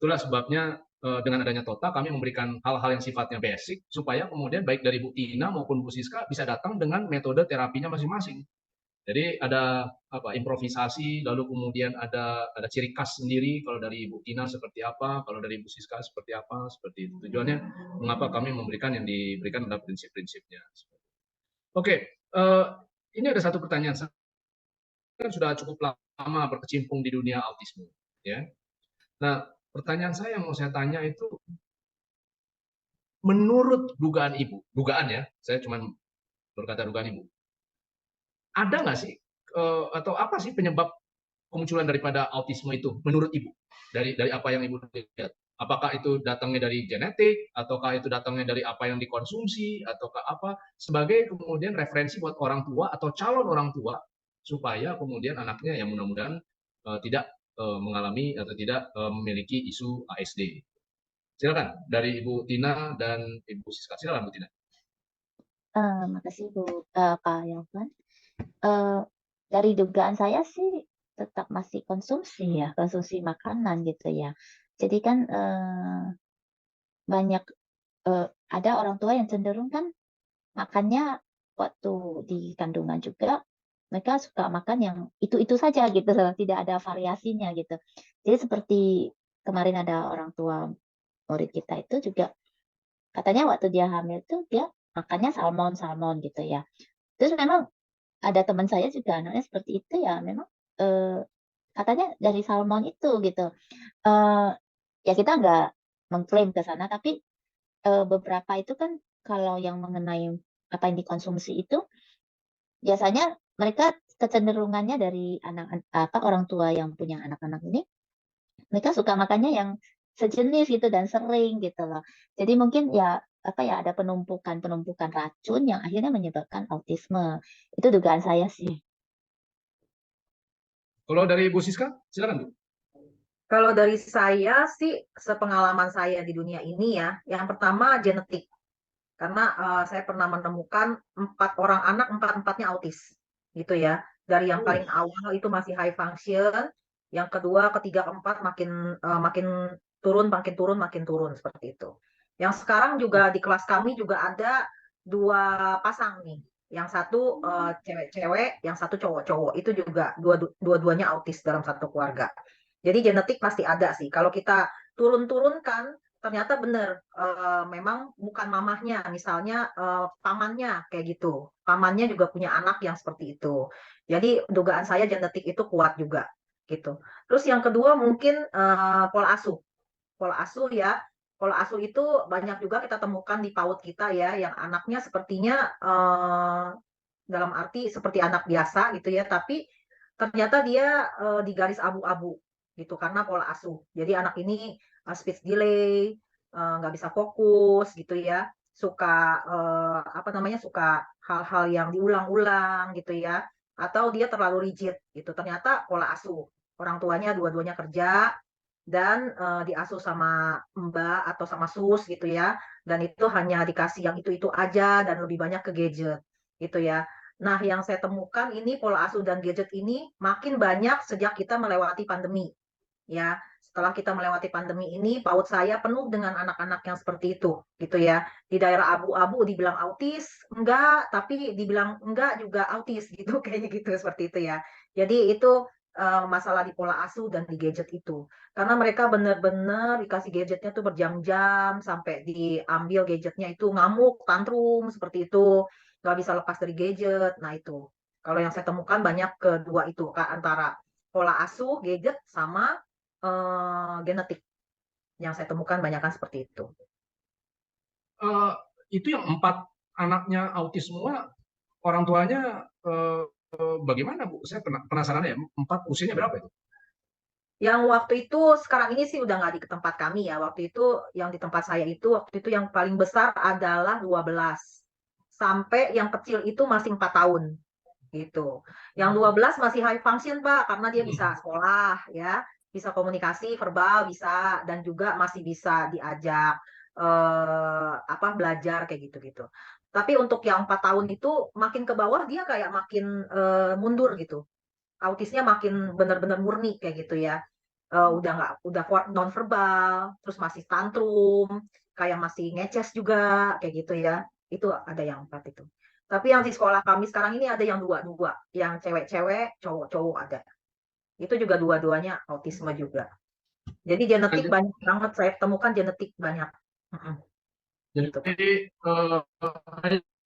Itulah sebabnya dengan adanya Tota kami memberikan hal-hal yang sifatnya basic supaya kemudian baik dari Bu Tina maupun Bu Siska bisa datang dengan metode terapinya masing-masing. Jadi ada improvisasi, lalu kemudian ada ciri khas sendiri kalau dari Bu Tina seperti apa, kalau dari Bu Siska seperti apa, seperti itu. Tujuannya mengapa kami memberikan yang diberikan adalah prinsip-prinsipnya. Oke, ini ada satu pertanyaan. Saya kan sudah cukup lama berkecimpung di dunia autisme, ya. Nah, pertanyaan saya yang mau saya tanya itu, menurut dugaan Ibu, dugaan ya, saya cuma berkata dugaan Ibu, ada nggak sih atau apa sih penyebab kemunculan daripada autisme itu menurut Ibu dari apa yang Ibu lihat? Apakah itu datangnya dari genetik ataukah itu datangnya dari apa yang dikonsumsi ataukah apa sebagai kemudian referensi buat orang tua atau calon orang tua supaya kemudian anaknya yang mudah-mudahan tidak mengalami atau tidak memiliki isu ASD. Silakan dari Ibu Tina dan Ibu Siska. Silakan Bu Tina. Makasih Pak Yovan. Dari dugaan saya sih tetap masih konsumsi ya, konsumsi makanan gitu ya. Jadi kan banyak ada orang tua yang cenderung kan makannya waktu di kandungan juga mereka suka makan yang itu saja gitu, tidak ada variasinya gitu. Jadi seperti kemarin ada orang tua murid kita itu juga katanya waktu dia hamil tuh dia makannya salmon gitu ya. Terus memang ada teman saya juga anaknya seperti itu ya memang katanya dari salmon itu gitu. Ya kita nggak mengklaim ke sana, tapi beberapa itu kan kalau yang mengenai apa yang dikonsumsi itu biasanya mereka kecenderungannya dari orang tua yang punya anak-anak ini, mereka suka makannya yang sejenis gitu dan sering gitu loh. Jadi mungkin ya apa ya ada penumpukan racun yang akhirnya menyebabkan autisme. Itu dugaan saya sih. Kalau dari Bu Siska, silakan Bu. Kalau dari saya sih, sepengalaman saya di dunia ini ya, yang pertama genetik. Karena saya pernah menemukan 4 orang anak, 4-empatnya autis, gitu ya. Dari yang paling awal itu masih high function, yang kedua, ketiga, keempat makin makin turun seperti itu. Yang sekarang juga di kelas kami juga ada 2 pasang nih. Yang satu cewek-cewek, yang satu cowok-cowok. Itu juga dua-duanya autis dalam satu keluarga. Jadi genetik pasti ada sih. Kalau kita turun-turunkan, ternyata benar memang bukan mamahnya, misalnya pamannya kayak gitu. Pamannya juga punya anak yang seperti itu. Jadi dugaan saya genetik itu kuat juga gitu. Terus yang kedua mungkin pola asuh. Pola asuh ya. Pola asuh itu banyak juga kita temukan di PAUD kita ya, yang anaknya sepertinya dalam arti seperti anak biasa gitu ya, tapi ternyata dia di garis abu-abu gitu karena pola asuh. Jadi anak ini speech delay, nggak bisa fokus gitu ya, suka apa namanya, suka hal-hal yang diulang-ulang gitu ya, atau dia terlalu rigid gitu. Ternyata pola asuh. Orang tuanya dua-duanya kerja dan diasuh sama mbak atau sama sus gitu ya, dan itu hanya dikasih yang itu aja dan lebih banyak ke gadget gitu ya. Nah, yang saya temukan ini pola asuh dan gadget ini makin banyak sejak kita melewati pandemi. Ya, setelah kita melewati pandemi ini, PAUD saya penuh dengan anak-anak yang seperti itu, gitu ya. Di daerah abu-abu dibilang autis, enggak, tapi dibilang enggak juga autis, gitu, kayaknya gitu, seperti itu ya. Jadi itu masalah di pola asuh dan di gadget itu. Karena mereka benar-benar dikasih gadgetnya tuh berjam-jam, sampai diambil gadgetnya itu ngamuk, tantrum, seperti itu. Nggak bisa lepas dari gadget. Nah itu, kalau yang saya temukan banyak kedua itu, antara pola asuh, gadget, sama genetik. Yang saya temukan banyak kan seperti itu. Itu yang 4 anaknya autis semua, orang tuanya bagaimana Bu? Saya penasaran ya, 4 usianya berapa itu? Yang waktu itu, sekarang ini sih udah nggak di tempat kami ya. Waktu itu yang di tempat saya itu, waktu itu yang paling besar adalah 12. Sampai yang kecil itu masih 4 tahun. Gitu. Yang 12 masih high function, Pak, karena dia bisa sekolah ya, bisa komunikasi verbal bisa, dan juga masih bisa diajak apa belajar kayak gitu-gitu. Tapi untuk yang 4 tahun itu makin ke bawah dia kayak makin mundur gitu. Autisnya makin benar-benar murni kayak gitu ya. Udah non verbal, terus masih tantrum, kayak masih ngeces juga kayak gitu ya. Itu ada yang 4 itu. Tapi yang di sekolah kami sekarang ini ada yang dua, yang cewek-cewek, cowok-cowok ada. Itu juga dua-duanya autisme juga. Jadi genetik banyak banget, saya temukan genetik banyak. Gitu, Pak. Jadi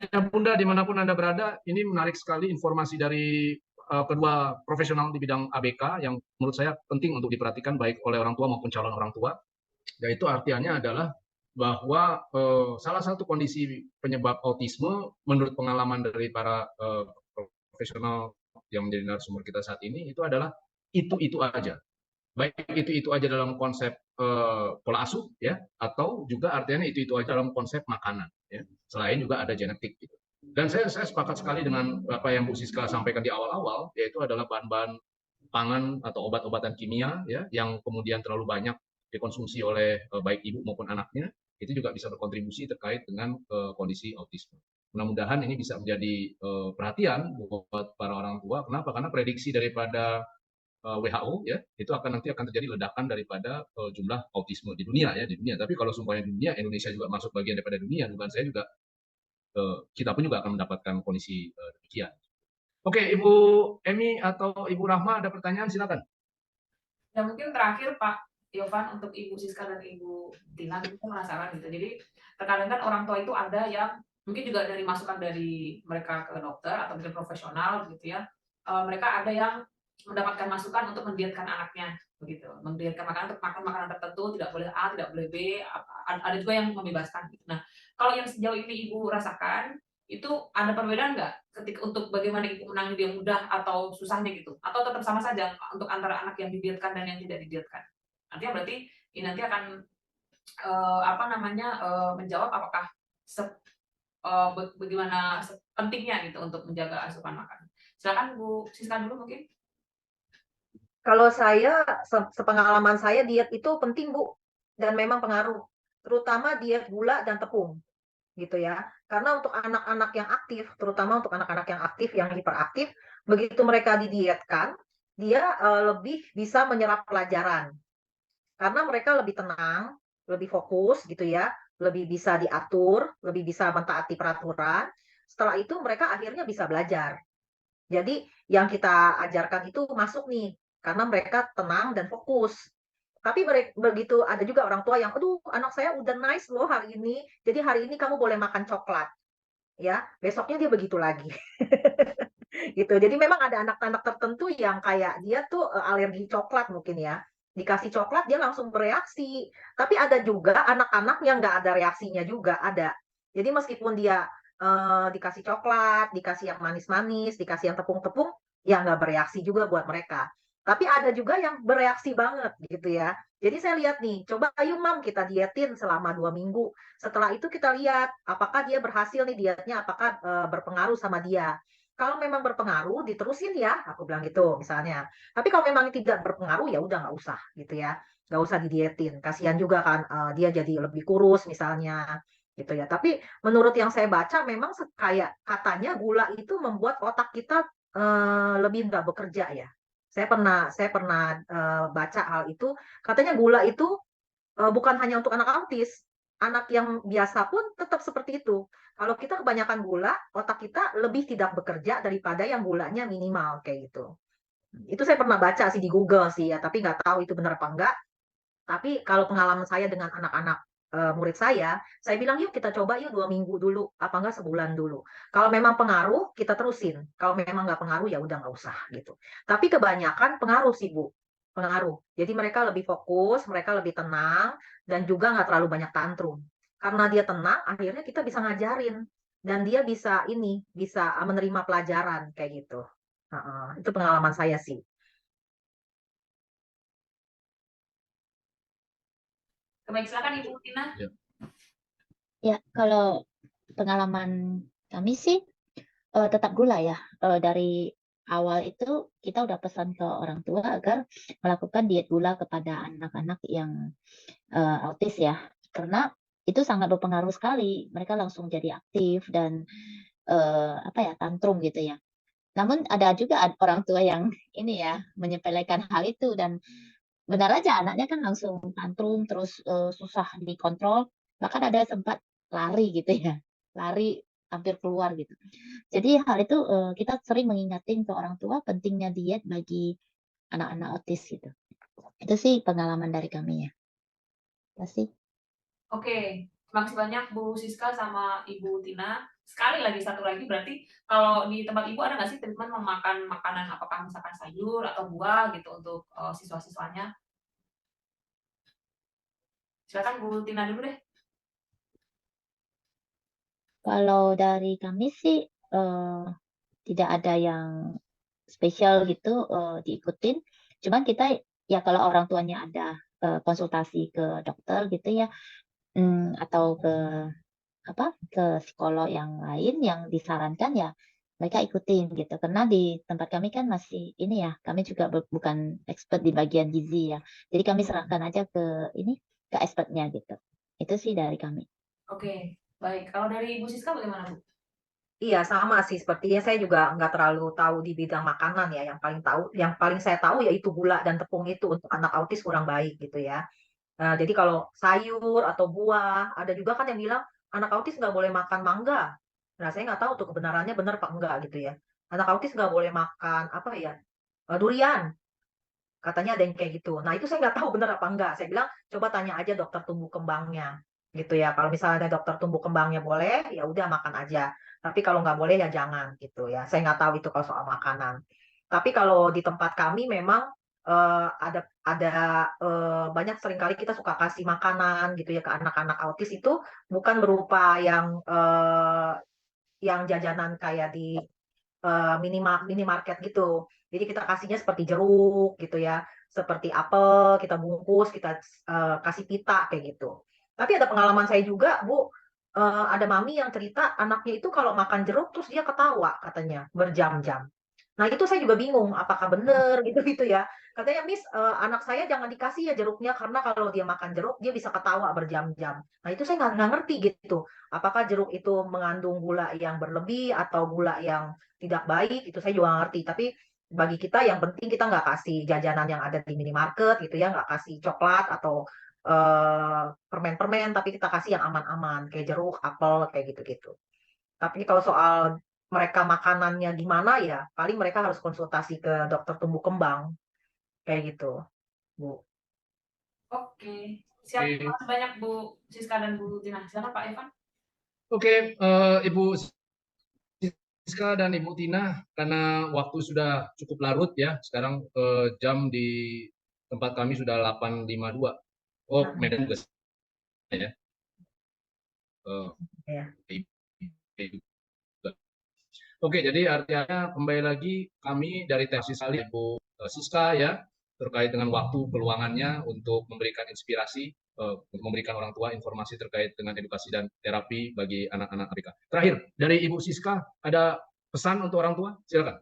Ayah Bunda dimanapun Anda berada, ini menarik sekali informasi dari kedua profesional di bidang ABK yang menurut saya penting untuk diperhatikan baik oleh orang tua maupun calon orang tua. Yaitu artinya adalah bahwa salah satu kondisi penyebab autisme menurut pengalaman dari para profesional yang menjadi narasumber kita saat ini itu adalah itu aja. Baik itu aja dalam konsep pola asuh ya, atau juga artinya itu aja dalam konsep makanan ya. Selain juga ada genetik gitu. Dan saya sepakat sekali dengan apa yang Bu Siska sampaikan di awal-awal, yaitu adalah bahan-bahan pangan atau obat-obatan kimia ya yang kemudian terlalu banyak dikonsumsi oleh baik ibu maupun anaknya, itu juga bisa berkontribusi terkait dengan kondisi autisme. Mudah-mudahan ini bisa menjadi perhatian buat para orang tua. Kenapa? Karena prediksi daripada WHO ya itu nanti akan terjadi ledakan daripada jumlah autisme di dunia ya, di dunia. Tapi kalau semuanya di dunia, Indonesia juga masuk bagian daripada dunia, bukan saya juga kita pun juga akan mendapatkan kondisi demikian. Oke, Ibu Emi atau Ibu Rahma ada pertanyaan, silakan. Ya mungkin terakhir Pak Yovan untuk Ibu Siska dan Ibu Tina, kita penasaran gitu. Jadi terkadang kan orang tua itu ada yang mungkin juga dari masukan dari mereka ke dokter atau mungkin profesional gitu ya. Mereka ada yang mendapatkan masukan untuk mendietkan anaknya begitu, mendietkan makanan untuk makan makanan tertentu, tidak boleh A, tidak boleh B, ada juga yang membebaskan gitu. Nah, kalau yang sejauh ini Ibu rasakan itu ada perbedaan nggak ketika untuk bagaimana Ibu menangani dia mudah atau susahnya gitu, atau tetap sama saja untuk antara anak yang didietkan dan yang tidak didietkan? Artinya berarti ini nanti akan menjawab apakah bagaimana pentingnya gitu untuk menjaga asupan makanan. Silakan Bu Siska dulu mungkin. Kalau saya, sepengalaman saya diet itu penting Bu, dan memang pengaruh, terutama diet gula dan tepung, gitu ya. Karena untuk anak-anak yang aktif, terutama untuk anak-anak yang aktif, yang hiperaktif, begitu mereka didietkan, dia lebih bisa menyerap pelajaran. Karena mereka lebih tenang, lebih fokus gitu ya, lebih bisa diatur, lebih bisa mentaati peraturan. Setelah itu mereka akhirnya bisa belajar. Jadi yang kita ajarkan itu masuk nih, karena mereka tenang dan fokus. Tapi begitu ada juga orang tua yang, aduh anak saya udah nice loh hari ini, jadi hari ini kamu boleh makan coklat. Ya, besoknya dia begitu lagi. Gitu. Jadi memang ada anak-anak tertentu yang kayak dia tuh alergi coklat mungkin ya. Dikasih coklat dia langsung bereaksi. Tapi ada juga anak-anak yang nggak ada reaksinya juga, ada. Jadi meskipun dia dikasih coklat, dikasih yang manis-manis, dikasih yang tepung-tepung, ya nggak bereaksi juga buat mereka. Tapi ada juga yang bereaksi banget gitu ya. Jadi saya lihat nih, coba ayo mam kita dietin selama 2 minggu. Setelah itu kita lihat apakah dia berhasil nih dietnya, apakah berpengaruh sama dia. Kalau memang berpengaruh, diterusin ya, aku bilang gitu misalnya. Tapi kalau memang tidak berpengaruh, ya udah nggak usah gitu ya, nggak usah didietin. Kasihan juga kan dia jadi lebih kurus misalnya, gitu ya. Tapi menurut yang saya baca, memang kayak katanya gula itu membuat otak kita lebih nggak bekerja ya. Saya pernah baca hal itu, katanya gula itu bukan hanya untuk anak autis, anak yang biasa pun tetap seperti itu. Kalau kita kebanyakan gula, otak kita lebih tidak bekerja daripada yang gulanya minimal kayak gitu. Itu saya pernah baca sih di Google sih ya, tapi nggak tahu itu benar apa enggak. Tapi kalau pengalaman saya dengan anak-anak murid saya bilang yuk kita coba yuk 2 minggu dulu, apa enggak sebulan dulu. Kalau memang pengaruh, kita terusin. Kalau memang nggak pengaruh, ya udah nggak usah gitu. Tapi kebanyakan pengaruh sih Bu, pengaruh. Jadi mereka lebih fokus, mereka lebih tenang, dan juga nggak terlalu banyak tantrum. Karena dia tenang, akhirnya kita bisa ngajarin. Dan dia bisa bisa menerima pelajaran kayak gitu. Itu pengalaman saya sih. Baik, silakan Ibu Tina. Ya, kalau pengalaman kami sih tetap gula ya. Dari awal itu kita udah pesan ke orang tua agar melakukan diet gula kepada anak-anak yang autis ya. Karena itu sangat berpengaruh sekali. Mereka langsung jadi aktif dan tantrum gitu ya. Namun ada juga orang tua yang ini ya menyepelekan hal itu, dan benar aja anaknya kan langsung tantrum terus susah dikontrol, bahkan ada sempat lari gitu ya, lari hampir keluar gitu. Jadi hal itu kita sering mengingatin ke orang tua pentingnya diet bagi anak-anak autis gitu. Itu sih pengalaman dari kami ya. Terima kasih. Oke, terima kasih banyak Bu Siska sama Ibu Tina. Sekali lagi, satu lagi, berarti kalau di tempat Ibu ada nggak sih treatment memakan makanan, apakah misalkan sayur atau buah gitu untuk siswa-siswanya? Silakan Bu Tina dulu deh. Kalau dari kami sih tidak ada yang spesial gitu diikutin. Cuman kita ya kalau orang tuanya ada konsultasi ke dokter gitu ya, atau ke psikolog yang lain yang disarankan ya mereka ikutin gitu. Karena di tempat kami kan masih ini ya, kami juga bukan expert di bagian gizi ya. Jadi kami serahkan aja ke expertnya gitu. Itu sih dari kami. Oke, baik. Kalau dari Ibu Siska bagaimana Bu? Iya, sama sih. Sepertinya saya juga nggak terlalu tahu di bidang makanan ya. Yang paling saya tahu yaitu gula dan tepung itu untuk anak autis kurang baik gitu ya. Nah, jadi kalau sayur atau buah, ada juga kan yang bilang anak autis nggak boleh makan mangga. Nah, saya nggak tahu tuh kebenarannya benar apa enggak gitu ya. Anak autis nggak boleh makan apa ya, durian. Katanya ada yang kayak gitu. Nah, itu saya nggak tahu benar apa enggak. Saya bilang, coba tanya aja dokter tumbuh kembangnya. Gitu ya. Kalau misalnya dokter tumbuh kembangnya boleh, ya udah makan aja. Tapi kalau nggak boleh ya jangan gitu ya. Saya nggak tahu itu kalau soal makanan. Tapi kalau di tempat kami memang ada banyak seringkali kita suka kasih makanan gitu ya ke anak-anak autis itu bukan berupa yang jajanan kayak di minimarket gitu. Jadi kita kasihnya seperti jeruk gitu ya, seperti apel kita bungkus, kita kasih pita kayak gitu. Tapi ada pengalaman saya juga, Bu, ada mami yang cerita anaknya itu kalau makan jeruk terus dia ketawa katanya berjam-jam. Nah itu saya juga bingung, apakah benar gitu-gitu ya. Katanya, Miss, anak saya jangan dikasih ya jeruknya karena kalau dia makan jeruk dia bisa ketawa berjam-jam. Nah itu saya nggak ngerti gitu. Apakah jeruk itu mengandung gula yang berlebih atau gula yang tidak baik? Itu saya juga nggak ngerti. Tapi bagi kita yang penting kita nggak kasih jajanan yang ada di minimarket gitu ya, nggak kasih coklat atau permen-permen, tapi kita kasih yang aman-aman kayak jeruk, apel kayak gitu-gitu. Tapi kalau soal mereka makanannya gimana ya, paling mereka harus konsultasi ke dokter tumbuh kembang kayak gitu, Bu. Oke. Siap. Oke. Makasih banyak Bu Siska dan Bu Tina. Silakan Pak Evan. Oke, Ibu Siska dan Ibu Tina, karena waktu sudah cukup larut ya, sekarang jam di tempat kami sudah 8.52. Oh, Medan juga ya. Ya. Oke, jadi artinya kembali lagi kami dari Tesis Kali Ibu Siska ya, terkait dengan waktu peluangannya untuk memberikan inspirasi, untuk memberikan orang tua informasi terkait dengan edukasi dan terapi bagi anak-anak ABK. Terakhir, dari Ibu Siska, ada pesan untuk orang tua? Silakan.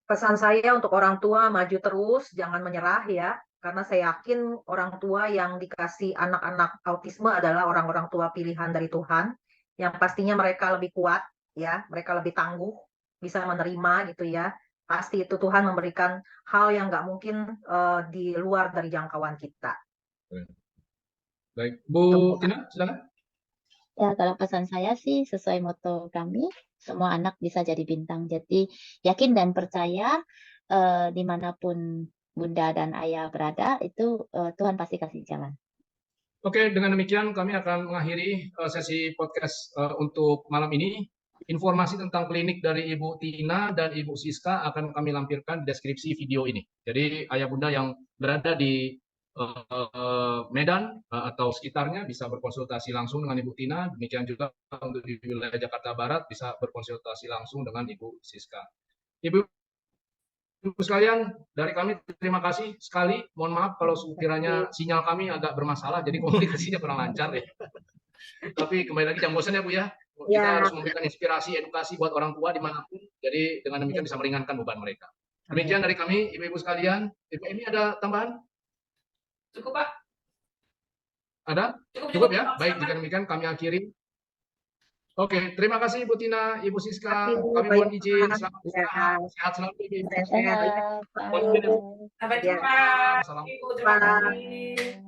Pesan saya untuk orang tua maju terus, jangan menyerah ya, karena saya yakin orang tua yang dikasih anak-anak autisme adalah orang-orang tua pilihan dari Tuhan, yang pastinya mereka lebih kuat ya, mereka lebih tangguh, bisa menerima gitu ya. Pasti itu Tuhan memberikan hal yang nggak mungkin di luar dari jangkauan kita. Baik, Bu Tina, silakan. Ya, kalau pesan saya sih sesuai moto kami, semua anak bisa jadi bintang. Jadi yakin dan percaya dimanapun Bunda dan Ayah berada, itu Tuhan pasti kasih jalan. Oke, dengan demikian kami akan mengakhiri sesi podcast untuk malam ini. Informasi tentang klinik dari Ibu Tina dan Ibu Siska akan kami lampirkan di deskripsi video ini. Jadi ayah bunda yang berada di Medan atau sekitarnya bisa berkonsultasi langsung dengan Ibu Tina. Demikian juga untuk di wilayah Jakarta Barat bisa berkonsultasi langsung dengan Ibu Siska. Ibu sekalian, dari kami terima kasih sekali. Mohon maaf kalau sekiranya sinyal kami agak bermasalah, jadi komunikasinya kurang lancar ya. Tapi kembali lagi jam bosan ya Bu ya. Kita harus memberikan inspirasi, edukasi buat orang tua dimanapun. Jadi dengan demikian bisa meringankan beban mereka. Demikian dari kami, Ibu-Ibu sekalian. Ibu Emi ada tambahan? Cukup Pak. Ada? Cukup ya? Baik, jika demikian kami akhiri. Oke, terima kasih Ibu Tina, Ibu Siska. Kami mohon izin. Selamat istirahat. Sehat selalu Ibu. Sampai jumpa. Sampai jumpa. Ibu, terima kasih.